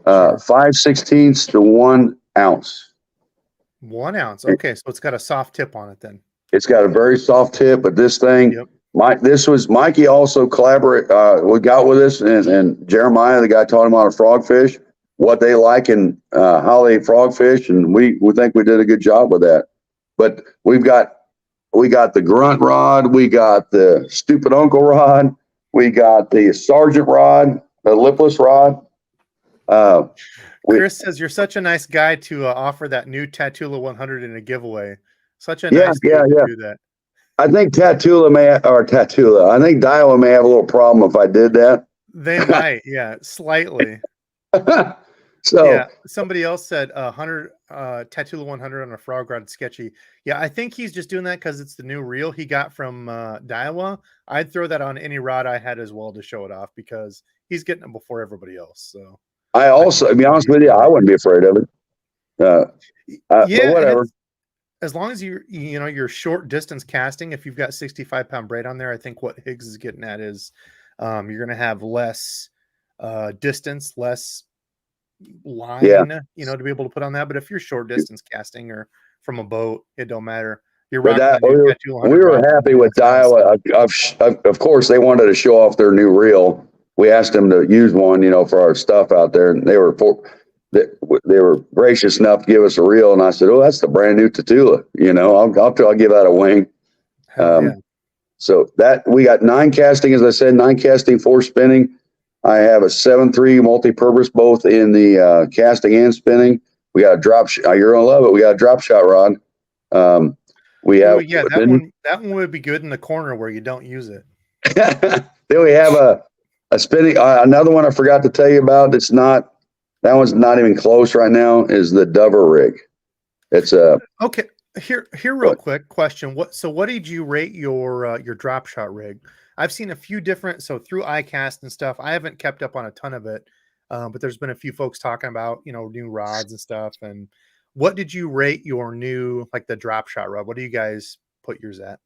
5/16 to 1 ounce. 1 ounce. Okay, so it's got a soft tip on it then. It's got a very soft tip, but this thing, this was Mikey also we got with us, and Jeremiah, the guy taught him how to frog fish. what they like and how they frog fish, and we think we did a good job with that. But we got the grunt rod, we got the stupid uncle rod, we got the sergeant rod, the lipless rod. Chris says you're such a nice guy to offer that new Tatula 100 in a giveaway. Such a Yeah, nice dude to do that. I think Tatula I think Daiwa may have a little problem if I did that. They might, yeah, slightly. So yeah, somebody else said 100 Tatula 100 on a frog rod sketchy. Yeah, I think he's just doing that because it's the new reel he got from Daiwa. I'd throw that on any rod I had as well to show it off because he's getting it before everybody else. So I also, to be honest with you, I wouldn't be afraid of it. Yeah, but whatever. As long as you're short distance casting, if you've got 65-pound braid on there, I think what Higgs is getting at is you're going to have less distance, less line, to be able to put on that. But if you're short distance casting or from a boat, it don't matter. You're rocking we were happy with Daiwa. Of course, they wanted to show off their new reel. We asked them to use one, for our stuff out there, and they were gracious enough to give us a reel. And I said, "Oh, that's the brand new Tatula. I'll give that a wing." So that we got 9 casting, as I said, 9 casting, 4 spinning. I have a 7.3 multi-purpose, both in the casting and spinning. We got a drop shot. You're gonna love it. We got a drop shot rod. We have that one would be good in the corner where you don't use it. Then we have a spinning. Another one I forgot to tell you about. That one's not even close right now. Is the Dover rig? It's a okay. Here, real quick question. What did you rate your drop shot rig? I've seen a few different, so through iCAST and stuff. I haven't kept up on a ton of it, but there's been a few folks talking about new rods and stuff. And what did you rate your new, like the drop shot rod? What do you guys put yours at?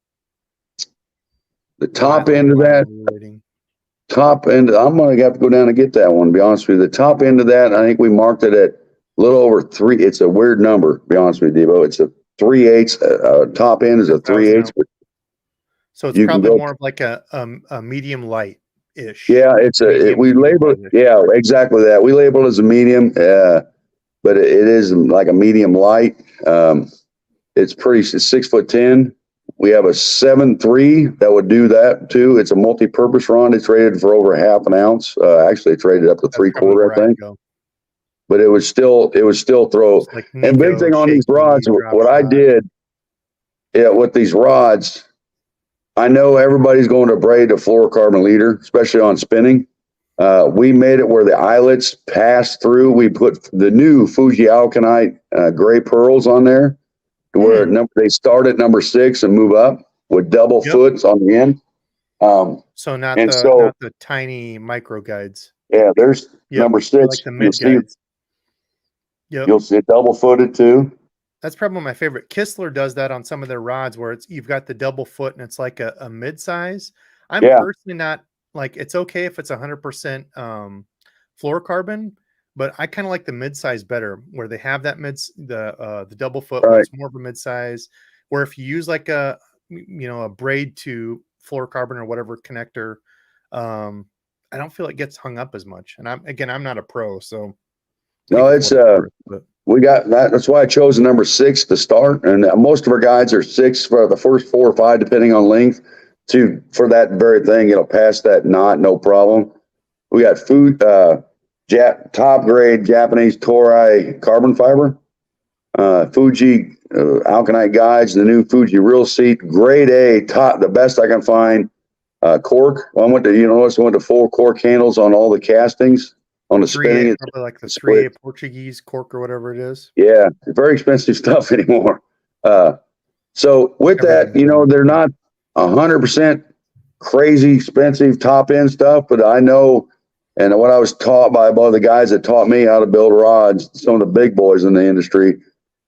The top end of that. Top end. I'm gonna have to go down and get that one. To be honest with you, the top end of that, I think we marked it at a little over 3. It's a weird number. To be honest with you, Debo. It's a 3/8. Top end is a 3/8. So it's probably more of like a medium light ish. Yeah, we label it. Yeah, exactly that. We label it as a medium, but it is like a medium light. It's 6'10". We have a 7.3 that would do that too. It's a multi-purpose rod. It's rated for over ½ an ounce. Actually, it's rated up to 3/4, I think. But it would still throw. Like and big thing on these rods, what I did, with these rods. I know everybody's going to braid a fluorocarbon leader, especially on spinning. We made it where the eyelets pass through. We put the new Fuji alkanite gray pearls on there, where they start at number 6 and move up with double foots on the end. So not the tiny micro guides. Yeah, there's number 6. Like the mid guides. You'll see it double footed too. That's probably my favorite. Kistler does that on some of their rods where you've got the double foot and it's like a mid-size. I'm personally not like, it's okay if it's 100% fluorocarbon, but I kind of like the mid-size better where they have that the double foot, where it's more of a mid-size, where if you use like a braid to fluorocarbon or whatever connector, I don't feel it gets hung up as much. And I'm not a pro, so no, it's we got that. That's why I chose the number 6 to start. And most of our guides are 6 for the first 4 or 5, depending on length, for that very thing. Pass that knot, no problem. We got top grade Japanese Torai carbon fiber, Fuji alkanite guides, the new Fuji reel seat, grade A, the best I can find. Cork. I went to 4 cork handles on all the castings. On the spinning, it's probably like the 3A Portuguese cork or whatever it is. Yeah, very expensive stuff anymore. So with that, they're not 100% crazy expensive top end stuff, but I know, and what I was taught by the guys that taught me how to build rods, some of the big boys in the industry,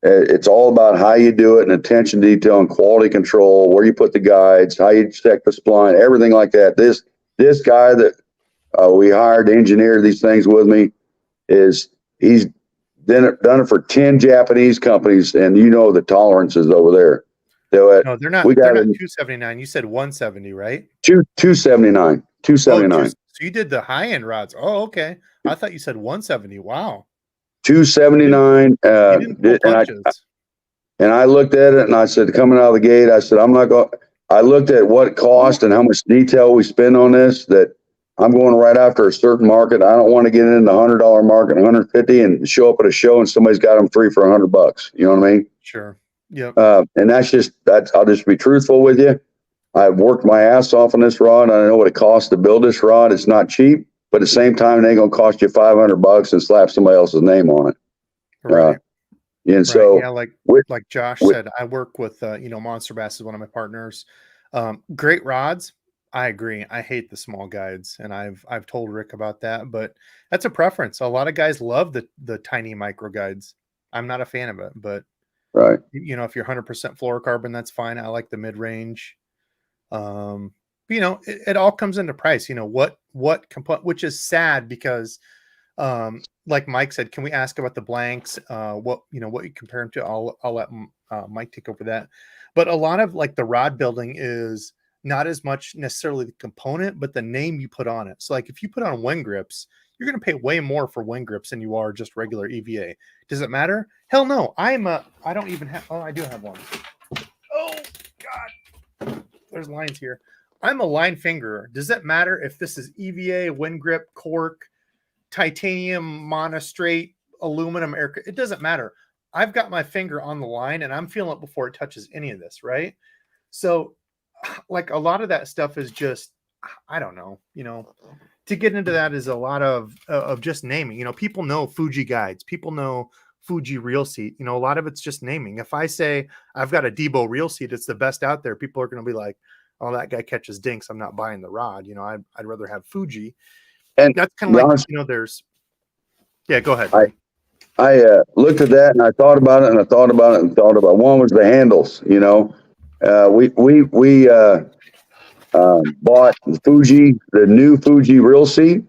it's all about how you do it and attention to detail and quality control, where you put the guides, how you check the spline, everything like that. This guy that we hired to engineer these things with me he's done it for 10 Japanese companies, and the tolerances over there. So no, they're not 279. You said 170, right? 279. 279. So you did the high end rods. Oh, okay. I thought you said 170. Wow. $279. You didn't pull punches. And I looked at it and I said, coming out of the gate, I said, I'm not going. I looked at what it cost and how much detail we spend on this. That I'm going right after a certain market. I don't want to get in the $100 market, 150, and show up at a show and somebody's got them free for $100. You know what I mean? Sure. Yep. And that's. I'll just be truthful with you. I've worked my ass off on this rod. I know what it costs to build this rod. It's not cheap, but at the same time, it ain't gonna cost you $500 and slap somebody else's name on it. Right. And right. so, yeah, like Josh said, I work with Monster Bass is one of my partners. Great rods. I agree. I hate the small guides, and I've told Rick about that, but that's a preference. A lot of guys love the tiny micro guides. I'm not a fan of it, but right. If you're 100% fluorocarbon, that's fine. I like the mid range. It all comes into price. What component, which is sad because, like Mike said, can we ask about the blanks? What you compare them to? I'll let Mike take over that. But a lot of like the rod building is not as much necessarily the component, but the name you put on it. So like if you put on wing grips, you're going to pay way more for wing grips than you are just regular EVA. Does it matter? Hell no. I don't even have. Oh, I do have one. Oh God. There's lines here. I'm a line fingerer. Does it matter if this is EVA, wind grip, cork, titanium, monostrate, aluminum, air? It doesn't matter. I've got my finger on the line and I'm feeling it before it touches any of this, right? So like a lot of that stuff is just, I don't know, to get into that is a lot of just naming. People know Fuji guides. People know Fuji reel seat. A lot of it's just naming. If I say I've got a DEBO reel seat, it's the best out there, people are going to be like, oh, that guy catches dinks, I'm not buying the rod. I'd rather have Fuji. And that's kind of like, there's, yeah, go ahead. I looked at that and I thought about it and I thought about it and thought about one was the handles. We bought the new Fuji reel seat,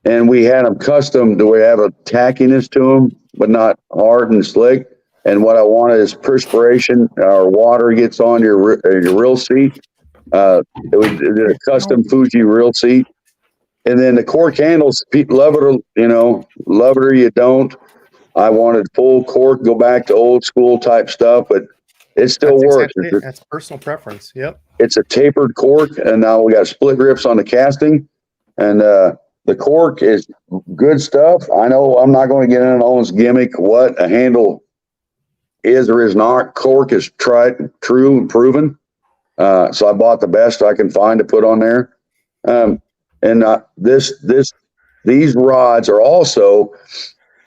and we had them custom to where we have a tackiness to them, but not hard and slick. And what I wanted is perspiration or water gets on your reel seat. It was a custom Fuji reel seat. And then the cork handles, love it or you don't. I wanted full cork, go back to old school type stuff, but it still works. That's personal preference. Yep. It's a tapered cork, and now we got split grips on the casting, and the cork is good stuff. I know I'm not going to get in all this gimmick what a handle is or is not. Cork is tried, true, and proven. So I bought the best I can find to put on there. These rods are also,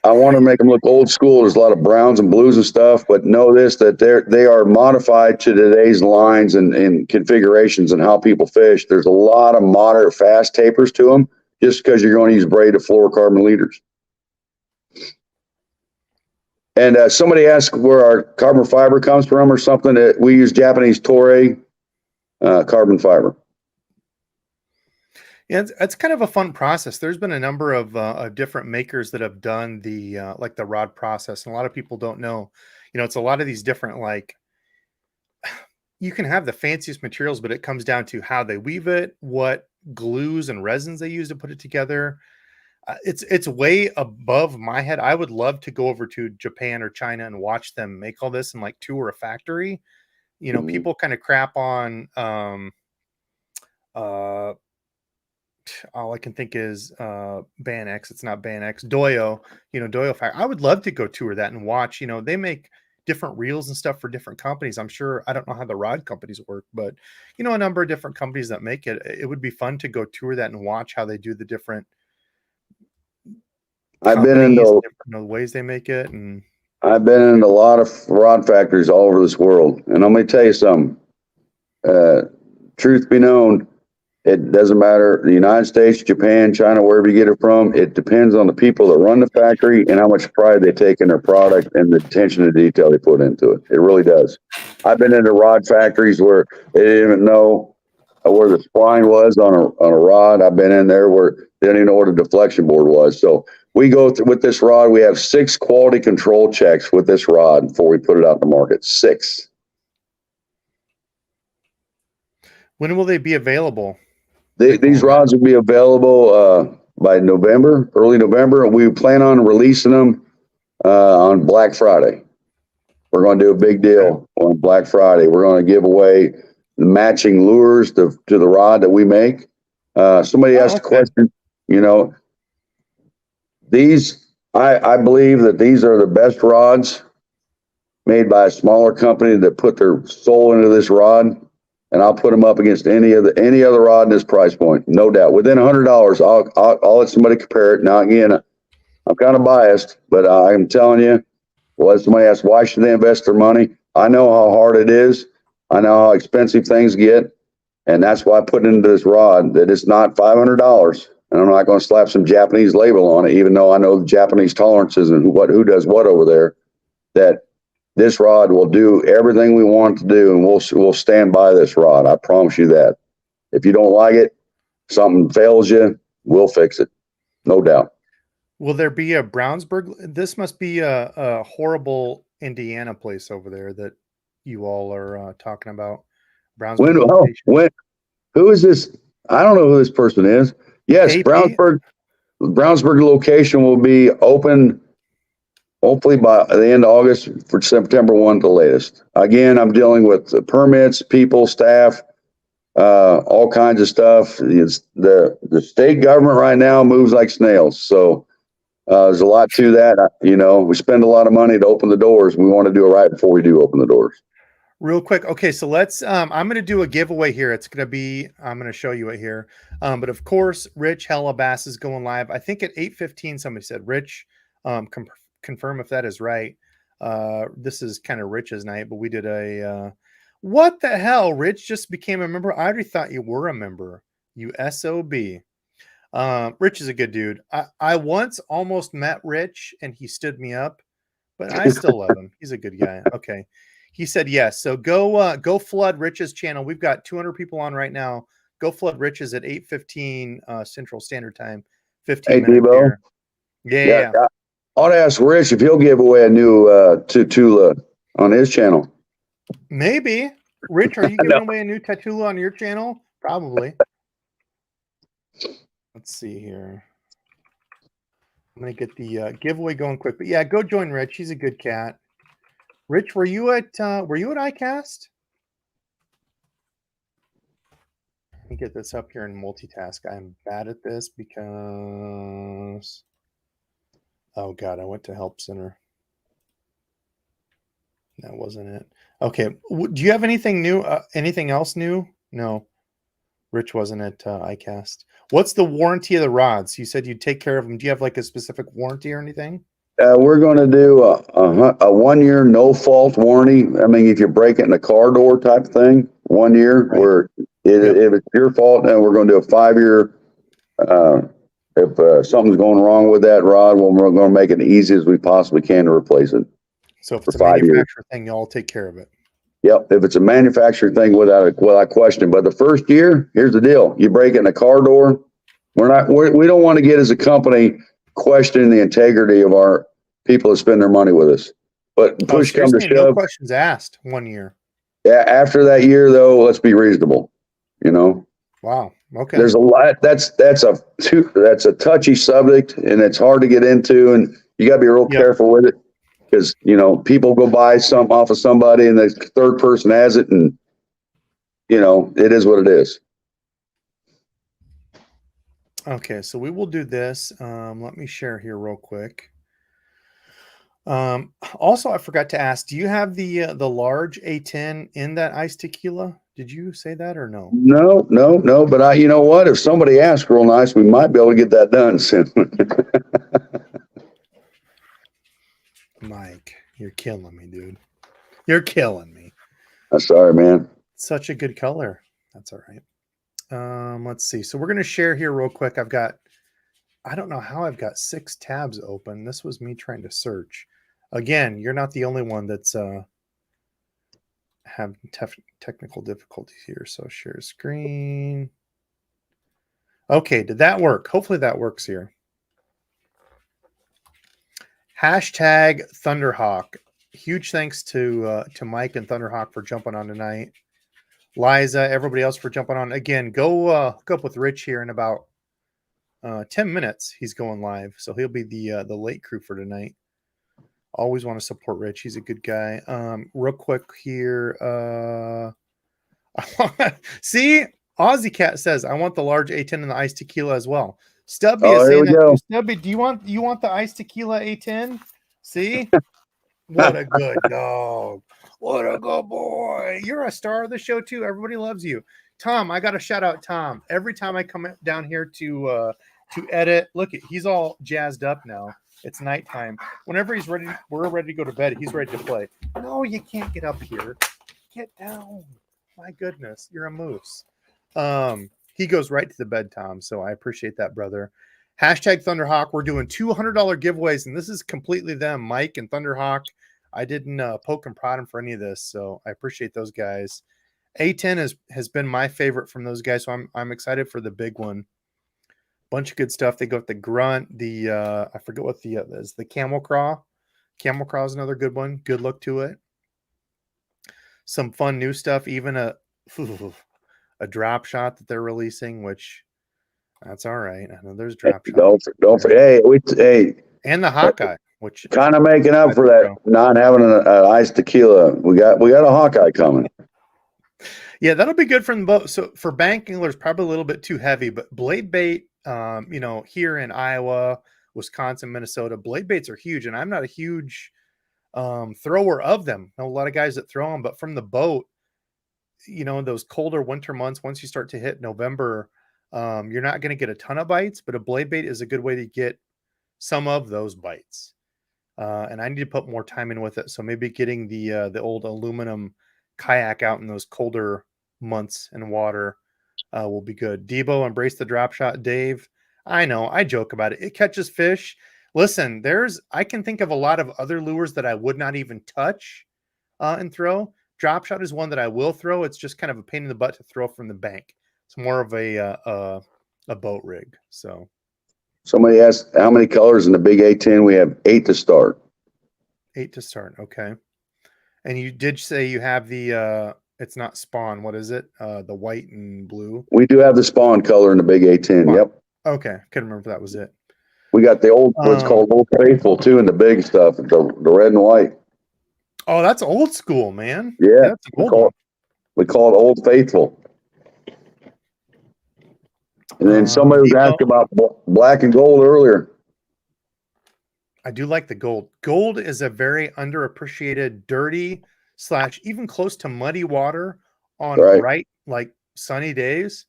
I want to make them look old school. There's a lot of browns and blues and stuff, but know this, that they are modified to today's lines and configurations and how people fish. There's a lot of moderate fast tapers to them just because you're going to use braided fluorocarbon leaders. And somebody asked where our carbon fiber comes from or something. We use Japanese Toray carbon fiber. Yeah, it's kind of a fun process. There's been a number of different makers that have done the like the rod process, and a lot of people don't know. It's a lot of these different, like, you can have the fanciest materials, but it comes down to how they weave it, what glues and resins they use to put it together. It's way above my head. I would love to go over to Japan or China and watch them make all this and like tour a factory. People kind of crap on all I can think is Ban X. It's not Ban X. Doyo, Doyo Factory. I would love to go tour that and watch. They make different reels and stuff for different companies. I'm sure, I don't know how the rod companies work, but a number of different companies that make it. It would be fun to go tour that and watch how they do the different. I've been into the ways they make it, and I've been in a lot of rod factories all over this world, and I'm going to tell you something. Truth be known, it doesn't matter, the United States, Japan, China, wherever you get it from, it depends on the people that run the factory and how much pride they take in their product and the attention to detail they put into it. It really does. I've been into rod factories where they didn't even know where the spline was on a rod. I've been in there where they didn't even know what a deflection board was. So we go through with this rod. We have 6 quality control checks with this rod before we put it out in the market. 6. When will they be available? These rods will be available by November, early November. We plan on releasing them on Black Friday. We're going to do a big deal on Black Friday. We're going to give away the matching lures to the rod that we make. Somebody asked a question, you know, these, I believe that these are the best rods made by a smaller company that put their soul into this rod, and I'll put them up against any other rod in this price point, no doubt. Within $100, I'll let somebody compare it. Now again, I'm kind of biased, but I'm telling you, well, somebody asks why should they invest their money? I know how hard it is. I know how expensive things get, and that's why I put into this rod that it's not $500. And I'm not going to slap some Japanese label on it, even though I know the Japanese tolerances and who does what over there. That this rod will do everything we want it to do, and we'll stand by this rod. I promise you that. If you don't like it, something fails you, we'll fix it, no doubt. Will there be a Brownsburg? This must be a horrible Indiana place over there that you all are talking about. Brownsburg. Who is this? I don't know who this person is. Yes, AP? Brownsburg location will be open hopefully by the end of August for September 1 the latest. Again, I'm dealing with permits, people, staff, all kinds of stuff. It's the state government right now moves like snails. So there's a lot to that. We spend a lot of money to open the doors. We want to do it right before we do open the doors. Real quick. Okay, so let's, I'm going to do a giveaway here. It's going to be, I'm going to show you it here. But of course, Rich Hellabass is going live. I think at 8:15, somebody said, Rich, confirm if that is right. This is kind of Rich's night, but we did what the hell? Rich just became a member. I already thought you were a member. You SOB. Rich is a good dude. I once almost met Rich and he stood me up, but I still love him. He's a good guy. Okay. He said yes. So go flood Rich's channel. We've got 200 people on right now. Go flood Rich's at 8:15 Central Standard Time. 15 minutes Debo. here. Yeah. I ought to ask Rich if he'll give away a new Tatula on his channel. Maybe. Rich, are you giving away a new Tatula on your channel? Probably. Let's see here. I'm going to get the giveaway going quick. But yeah, go join Rich. He's a good cat. Rich, were you at iCAST? Let me get this up here in multitask. I'm bad at this because, oh God, I went to Help Center. That wasn't it. Okay. Do you have anything new? Anything else new? No. Rich wasn't at iCAST. What's the warranty of the rods? You said you'd take care of them. Do you have like a specific warranty or anything? We're going to do a 1 year no fault warranty. I mean, if you break it in a car door type thing, 1 year. Right. If it's your fault, then we're going to do a 5 year. If something's going wrong with that rod, well, we're going to make it as easy as we possibly can to replace it. So if it's a manufacturer thing, y'all take care of it. Yep. If it's a manufacturer thing, without question. But the first year, here's the deal: you break it in a car door. We don't want to get as a company questioning the integrity of our people that spend their mony with us. But push comes to shove. No questions asked 1 year. Yeah. After that year, though, let's be reasonable. Wow. Okay. There's a lot. That's a touchy subject, and it's hard to get into, and you got to be real careful with it. Because, people go buy something off of somebody and the third person has it, and, it is what it is. Okay, so we will do this. Let me share here real quick. Also, I forgot to ask, do you have the large A10 in that iced tequila? Did you say that or no? No. But you know what? If somebody asks real nice, we might be able to get that done soon. Mike, you're killing me, dude. You're killing me. I'm sorry, man. Such a good color. That's all right. Let's see. So we're going to share here real quick. I don't know how I've got 6 tabs open. This was me trying to search. Again, you're not the only one that's have technical difficulties here. So share screen. Okay, did that work? Hopefully that works here. Hashtag Thunderhawk. Huge thanks to Mike and Thunderhawk for jumping on tonight. Liza, everybody else for jumping on. Again, go hook up with Rich here in about 10 minutes. He's going live, so he'll be the late crew for tonight. Always want to support Rich. He's a good guy. Real quick here. See, Aussie Cat says, I want the large A10 and the iced tequila as well. Stubby Oh, is here saying we that too. go. Stubby, do you want the iced tequila A10? See? What a good dog. What a good boy. You're a star of the show too. Everybody loves you. Tom, I got to shout out Tom. Every time I come down here to edit, look at he's all jazzed up now. It's nighttime. Whenever he's ready, we're ready to go to bed. He's ready to play. No, you can't get up here. Get down. My goodness, you're a moose. He goes right to the bed, Tom. So I appreciate that, brother. Hashtag Thunderhawk. We're doing $200 giveaways, and this is completely them, Mike and Thunderhawk. I didn't poke and prod him for any of this, so I appreciate those guys. A10 has been my favorite from those guys, so I'm excited for the big one. Bunch of good stuff. They go with the grunt, the I forget what the is, the camel craw. Camel craw is another good one. Good look to it. Some fun new stuff. Even a drop shot that they're releasing, which that's all right. I know there's drop shots. Don't forget. Hey, and the Hawkeye, which kind of making up for that not having an iced tequila. We got a Hawkeye coming. Yeah, that'll be good from the boat. So for bank anglers, probably a little bit too heavy, but blade bait, here in Iowa, Wisconsin, Minnesota, blade baits are huge, and I'm not a huge thrower of them. I know a lot of guys that throw them, but from the boat, those colder winter months, once you start to hit November, you're not going to get a ton of bites, but a blade bait is a good way to get some of those bites. And I need to put more time in with it. So maybe getting the old aluminum kayak out in those colder months and water will be good. Debo, embrace the drop shot. Dave, I know, I joke about it. It catches fish. Listen, I can think of a lot of other lures that I would not even touch and throw. Drop shot is one that I will throw. It's just kind of a pain in the butt to throw from the bank. It's more of a boat rig. So somebody asked how many colors in the big A10. We have 8 to start. 8 to start. Okay. And you did say you have the it's not spawn. What is it? The white and blue. We do have the spawn color in the big A10. Spawn. Yep. Okay. Couldn't remember if that was it. We got the old what's called Old Faithful too in the big stuff, the red and white. Oh, that's old school, man. Yeah, that's an old one. We call it Old Faithful. And then somebody was asking about black and gold earlier. I do like the gold. Gold is a very underappreciated, dirty / even close to muddy water on bright, like sunny days.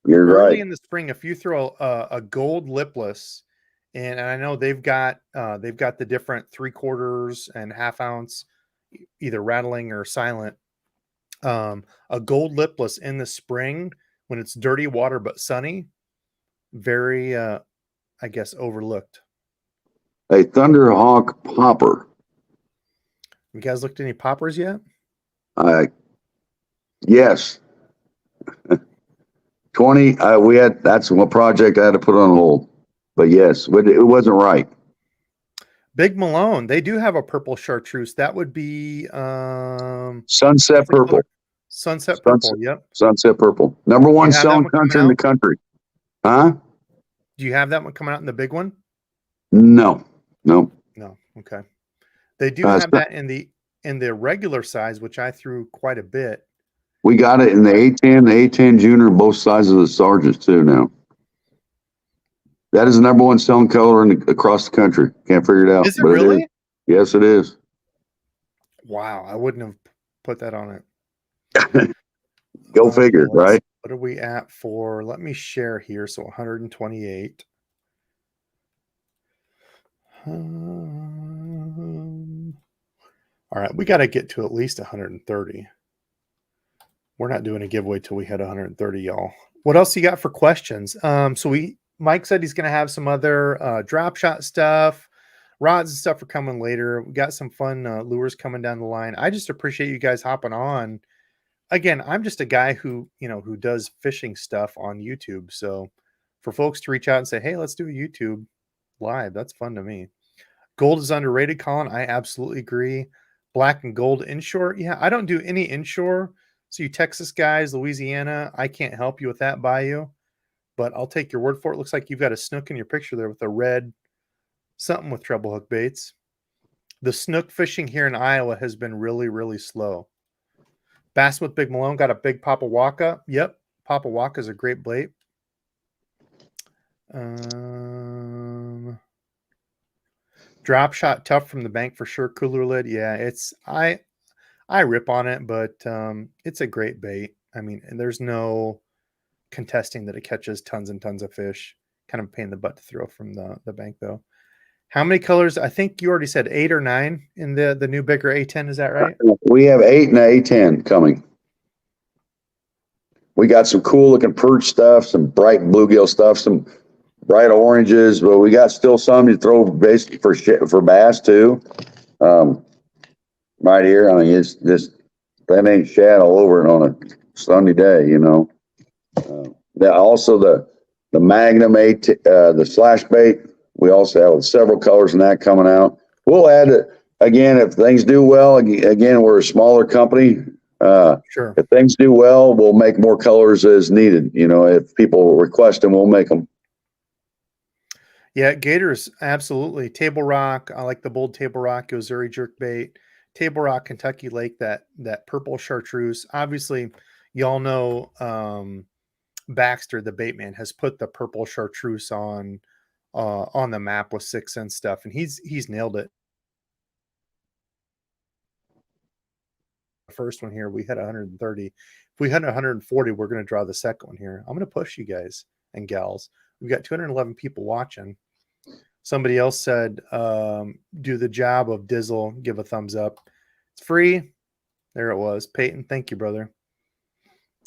You're early right. in the spring. If you throw a gold lipless, and I know they've got the different 3/4 and 1/2 ounce, either rattling or silent. A gold lipless in the spring when it's dirty water but sunny, very I guess overlooked. A Thunderhawk popper. You guys looked at any poppers yet? Yes. 20. That's one project I had to put on hold, but yes, it wasn't right. Big Malone, they do have a purple chartreuse. That would be sunset purple. Sunset purple. Yep. Sunset purple. Number one selling country in the country. Huh? Do you have that one coming out in the big one? No. Okay. They do have that in the regular size, which I threw quite a bit. We got it in the A10, the A10 Junior, both sizes of the Sargents too now. That is the number one selling color across the country. Can't figure it out. Is it really? It is. Yes, it is. Wow, I wouldn't have put that on it. Go figure, right? What are we at for? Let me share here. So 128. All right, we got to get to at least 130. We're not doing a giveaway till we hit 130, y'all. What else you got for questions? Mike said he's going to have some other drop shot stuff. Rods and stuff are coming later. We got some fun lures coming down the line. I just appreciate you guys hopping on. Again, I'm just a guy who does fishing stuff on YouTube. So for folks to reach out and say, hey, let's do a YouTube live, that's fun to me. Gold is underrated, Colin. I absolutely agree. Black and gold inshore. Yeah, I don't do any inshore. So you Texas guys, Louisiana, I can't help you with that bayou, but I'll take your word for it. Looks like you've got a snook in your picture there with a red something with treble hook baits. The snook fishing here in Iowa has been really, really slow. Bass with Big Malone got a big Papa Waka. Yep, Papa Waka is a great bait. Drop shot tough from the bank for sure. Cooler lid, yeah. It's I rip on it, but it's a great bait. I mean, and there's no contesting that it catches tons and tons of fish. Kind of a pain in the butt to throw from the bank though. How many colors? I think you already said 8 or 9 in the new bigger A10. Is that right? We have 8 and A10 coming. We got some cool looking perch stuff, some bright bluegill stuff, some bright oranges, but we got still some you throw basically for bass too. Right here, I mean, it's just that ain't shad all over it on a sunny day, you know. Also the Magnum the slash bait. We also have several colors in that coming out. We'll add it again if things do well. Again, we're a smaller company. Sure. If things do well, we'll make more colors as needed. You know, if people request them, we'll make them. Yeah, gators, absolutely. Table Rock, I like the bold Table Rock Ozuri jerkbait. Table Rock, Kentucky Lake, that purple chartreuse. Obviously, y'all know Baxter, the bait man, has put the purple chartreuse on the map with 6 cent stuff, and he's nailed it. The first one here, we had 130. If we had 140, we're going to draw the second one here. I'm going to push you guys and gals. We've got 211 people watching. Somebody else said, do the job of Dizzle, give a thumbs up. It's free. There it was. Peyton, thank you, brother.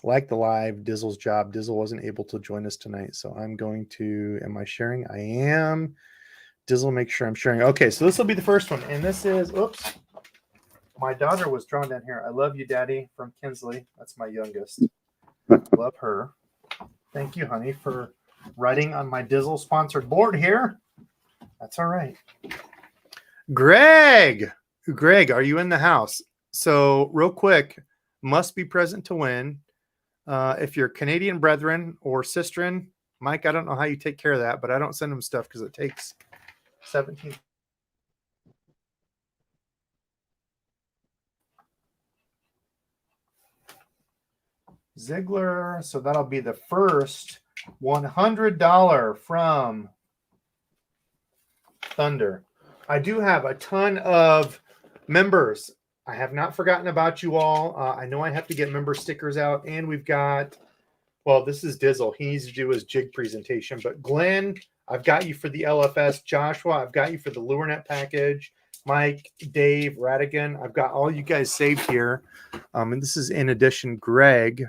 Like the live, Dizzle's job. Dizzle wasn't able to join us tonight, so I'm going to, am I sharing? I am. Dizzle, make sure I'm sharing. Okay, so this will be the first one, and this is, oops, my daughter was drawn down here. I love you, Daddy, from Kinsley. That's my youngest. Love her. Thank you, honey, for writing on my Dizzle sponsored board here. That's all right. Greg, are you in the house? So real quick, must be present to win. If you're Canadian brethren or sisterin, Mike, I don't know how you take care of that, but I don't send them stuff because it takes 17. Ziegler, so that'll be the first $100 from Thunder. I do have a ton of members. I have not forgotten about you all. I know I have to get member stickers out, and we've got, well, this is Dizzle. He needs to do his jig presentation, but Glenn, I've got you for the LFS. Joshua, I've got you for the LureNet package. Mike, Dave, Radigan, I've got all you guys saved here. And this is in addition. Greg,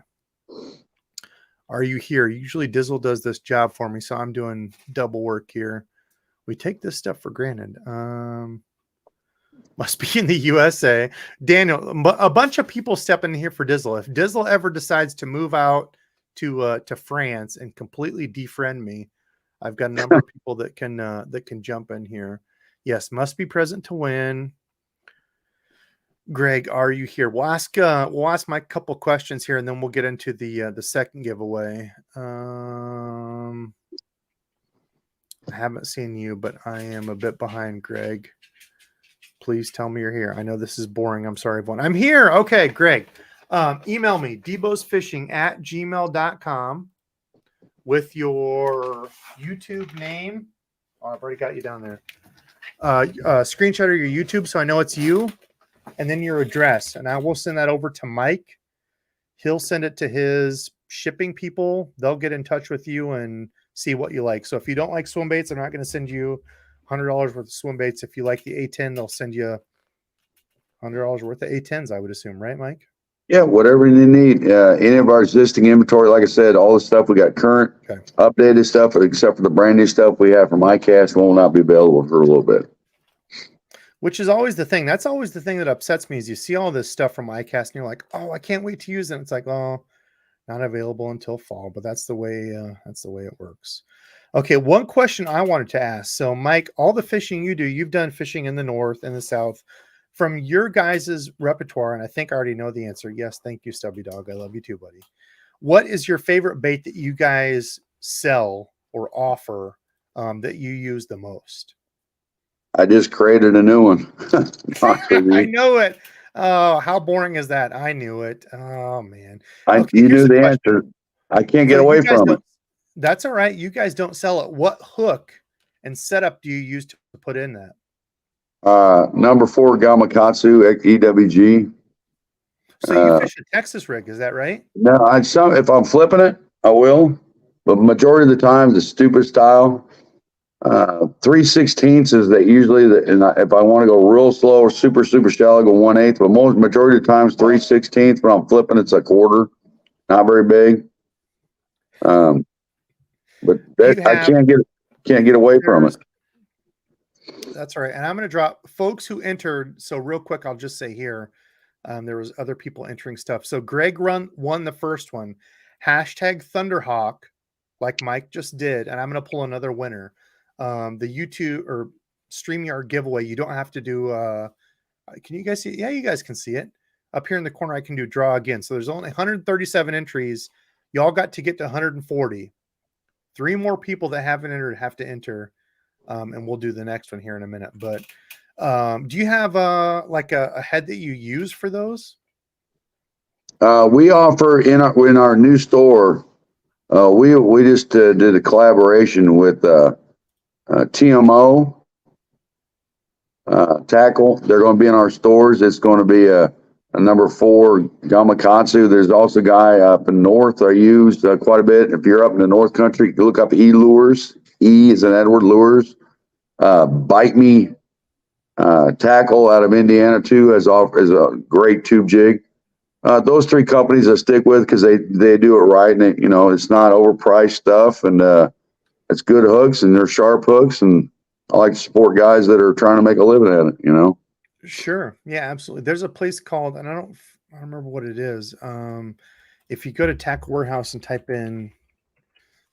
are you here? Usually Dizzle does this job for me, so I'm doing double work here. We take this stuff for granted. Must be in the USA. Daniel, a bunch of people step in here for Dizzle. If Dizzle ever decides to move out to France and completely defriend me, I've got a number of people that can jump in here. Yes, must be present to win. Greg, are you here? We'll ask Mike a couple questions here, and then we'll get into the second giveaway. I haven't seen you, but I am a bit behind, Greg. Please tell me you're here. I know this is boring. I'm sorry, everyone. I'm here. Okay, Greg. Email me, debosfishing@gmail.com with your YouTube name. Oh, I've already got you down there. Screenshot of your YouTube so I know it's you, and then your address. And I will send that over to Mike. He'll send it to his shipping people. They'll get in touch with you and see what you like. So if you don't like swim baits, I'm not going to send you $100 worth of swim baits. If you like the A10, they'll send you $100 worth of A10s, I would assume, right, Mike? Yeah, whatever you need. Any of our existing inventory, like I said, all the stuff we got current, updated stuff, except for the brand new stuff we have from iCAST, will not be available for a little bit. Which is always the thing. That's always the thing that upsets me is you see all this stuff from iCAST and you're like, oh, I can't wait to use it. It's like, oh, not available until fall, but that's the way it works. Okay, one question I wanted to ask. So, Mike, all the fishing you do, you've done fishing in the north and the south. From your guys' repertoire, and I think I already know the answer. Yes, thank you, Stubby Dog. I love you too, buddy. What is your favorite bait that you guys sell or offer that you use the most? I just created a new one. I know it. Oh, how boring is that? I knew it. Oh man. Okay, You here's knew a the question. answer. I can't get So you away guys from it. don't. That's all right. You guys don't sell it. What hook and setup do you use to put in that? Number 4 Gamakatsu EWG. So you fish a Texas rig, is that right? No, if I'm flipping it, I will. But majority of the time, the stupid style. 3/16 is that usually and if I want to go real slow or super shallow, I go 1/8. But majority of the times 3/16. When I'm flipping, it's a quarter, not very big. But Do you I have can't get away from it. That's all right. And I'm going to drop folks who entered. So real quick, I'll just say here, there was other people entering stuff. So Greg won the first one. Hashtag Thunderhawk, like Mike just did. And I'm going to pull another winner. The YouTube or StreamYard giveaway, you don't have to do, can you guys see it? Yeah, you guys can see it. Up here in the corner, I can do draw again. So there's only 137 entries. Y'all got to get to 140. 3 more people that haven't entered have to enter. And we'll do the next one here in a minute. But do you have like a head that you use for those? We offer in our new store. We just did a collaboration with TMO Tackle. They're going to be in our stores. It's going to be a number 4 Gamakatsu. There's also a guy up in north I used quite a bit. If you're up in the North Country, you can look up E Lures. E is in Edward Lures. Bite Me Tackle out of Indiana too is a great tube jig. Those 3 companies I stick with because they do it right, and it's not overpriced stuff, and it's good hooks and they're sharp hooks, and I like to support guys that are trying to make a living at it. Sure. Yeah, absolutely. There's a place called, and I don't remember what it is. If you go to Tackle Warehouse and type in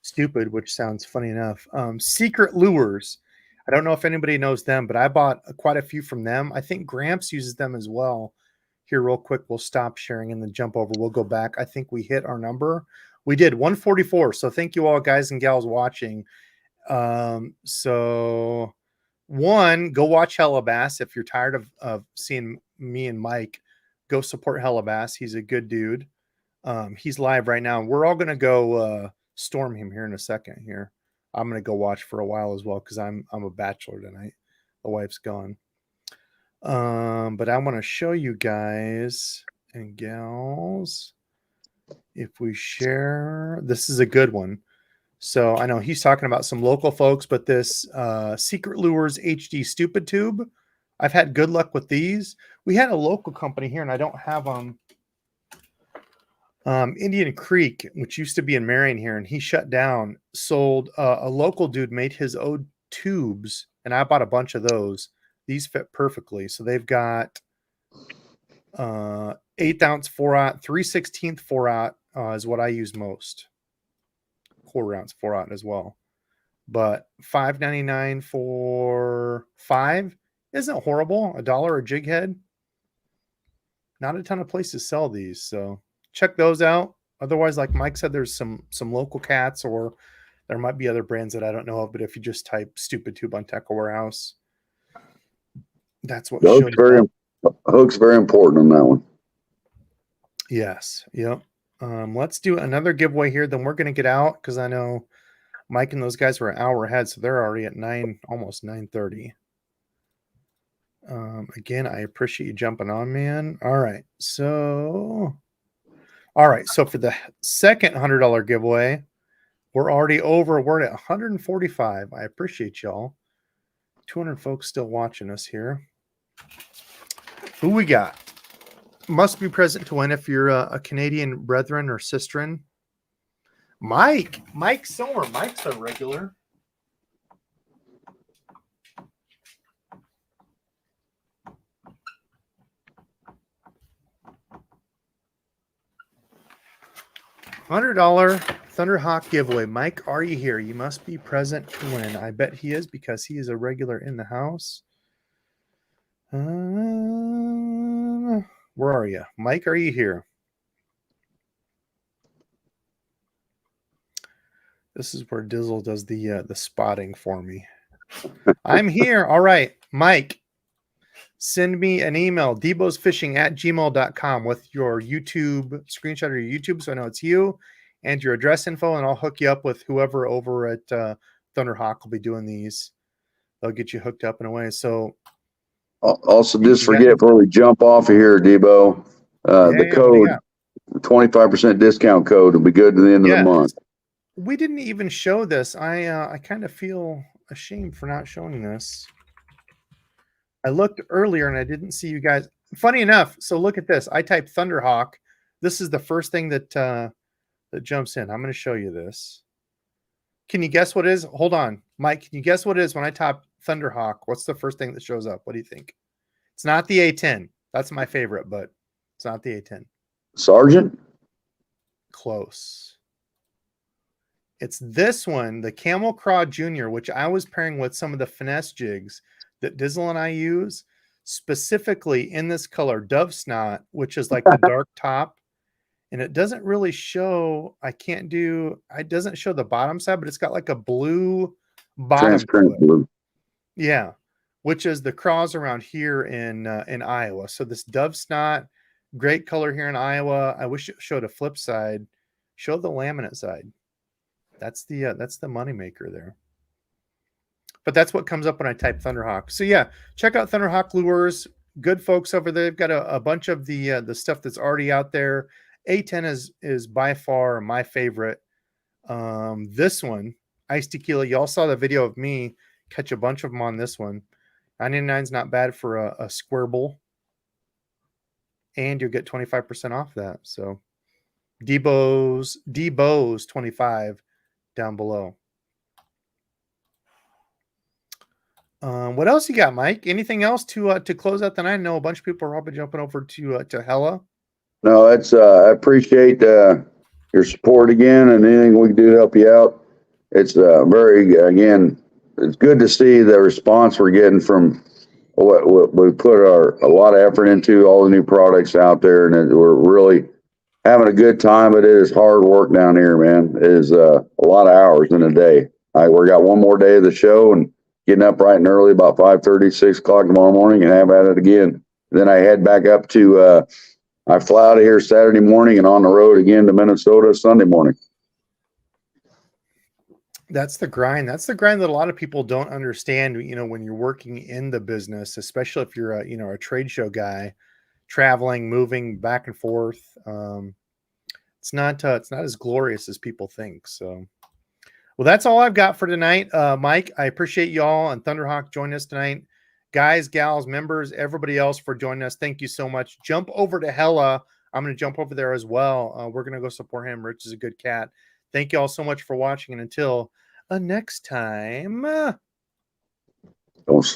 stupid, which sounds funny enough, Secret Lures. I don't know if anybody knows them, but I bought quite a few from them. I think Gramps uses them as well. Here, real quick, we'll stop sharing and then jump over. We'll go back. I think we hit our number. We did 144. So thank you all, guys and gals watching. So one, go watch Hellabass. If you're tired of seeing me and Mike, go support Hellabass. He's a good dude. He's live right now. We're all going to go storm him here in a second here. I'm going to go watch for a while as well because I'm a bachelor tonight. The wife's gone. But I want to show you guys and gals, if we share, this is a good one. So I know he's talking about some local folks, but this Secret Lures HD Stupid Tube, I've had good luck with these. We had a local company here, and I don't have them. Indian Creek, which used to be in Marion here, and he shut down, sold a local dude made his own tubes, and I bought a bunch of those. These fit perfectly. So they've got 1/8 ounce 4/0, 3/16 4/0 is what I use most. 1/4 ounce 4/0 as well. But $5.99 for 5 isn't horrible. $1 a jig head. Not a ton of places sell these, so check those out. Otherwise, like Mike said, there's some local cats, or there might be other brands that I don't know of. But if you just type "stupid tube" on Tackle Warehouse, that's what shows up. Hook's very important on that one. Yes. Yep. Let's do another giveaway here. Then we're going to get out because I know Mike and those guys were an hour ahead, so they're already at 9, almost 9:30. Again, I appreciate you jumping on, man. All right. So for the second $100 giveaway, we're already over. We're at 145. I appreciate y'all. 200 folks still watching us here. Who we got? Must be present to win if you're a Canadian brethren or sisterin. Mike Somer. Mike's a regular. $100 Thunderhawk giveaway. Mike, are you here? You must be present to win. I bet he is because he is a regular in the house. Where are you? Mike, are you here? This is where Dizzle does the spotting for me. I'm here. All right, Mike, send me an email, debosfishing@gmail.com with your YouTube screenshot of your YouTube so I know it's you and your address info, and I'll hook you up with whoever over at Thunderhawk will be doing these. They'll get you hooked up in a way. So Also, just you got forget before we jump off of here, Debo, the what do you code, got? 25% discount code will be good to the end of the Yes. month. We didn't even show this. I kind of feel ashamed for not showing this. I looked earlier and I didn't see you guys. Funny enough, so look at this. I typed Thunderhawk. This is the first thing that that jumps in. I'm going to show you this. Can you guess what it is? Hold on, Mike. Can you guess what it is when I type Thunderhawk? What's the first thing that shows up? What do you think? It's not the A10. That's my favorite, but it's not the A10. Sergeant? Close. It's this one, the Camel Craw Junior, which I was pairing with some of the finesse jigs that Dizzle and I use, specifically in this color, Dove Snot, which is like the dark top. And it doesn't really show, it doesn't show the bottom side, but it's got like a blue bottom. Transparent blue. Yeah, which is the craws around here in Iowa. So this Dove Snot, great color here in Iowa. I wish it showed a flip side. Show the laminate side. That's the moneymaker there. But that's what comes up when I type Thunderhawk. So yeah, check out Thunderhawk Lures. Good folks over there. They've got a bunch of the stuff that's already out there. A10 is by far my favorite. This one, Ice Tequila. Y'all saw the video of me catch a bunch of them on this one. 99 is not bad for a square bowl, and you'll get 25% off that. So DEBO'S 25 down below. What else you got, Mike? Anything else to close out the night? I know a bunch of people are probably jumping over to Hella. No, that's I appreciate your support again, and anything we can do to help you out. It's it's good to see the response we're getting from what we put a lot of effort into, all the new products out there, and we're really having a good time. But it is hard work down here, man. It is a lot of hours in a day. We got one more day of the show and getting up bright and early, about 5:30, 6 o'clock tomorrow morning, and have at it again. Then I head back up to, I fly out of here Saturday morning and on the road again to Minnesota Sunday morning. That's the grind. That's the grind that a lot of people don't understand, when you're working in the business, especially if you're a trade show guy, traveling, moving back and forth. It's not as glorious as people think. So, well, that's all I've got for tonight. Mike, I appreciate y'all and Thunderhawk joining us tonight. Guys, gals, members, everybody else for joining us. Thank you so much. Jump over to Hella. I'm going to jump over there as well. We're going to go support him. Rich is a good cat. Thank you all so much for watching. And until next time, Don't sleep.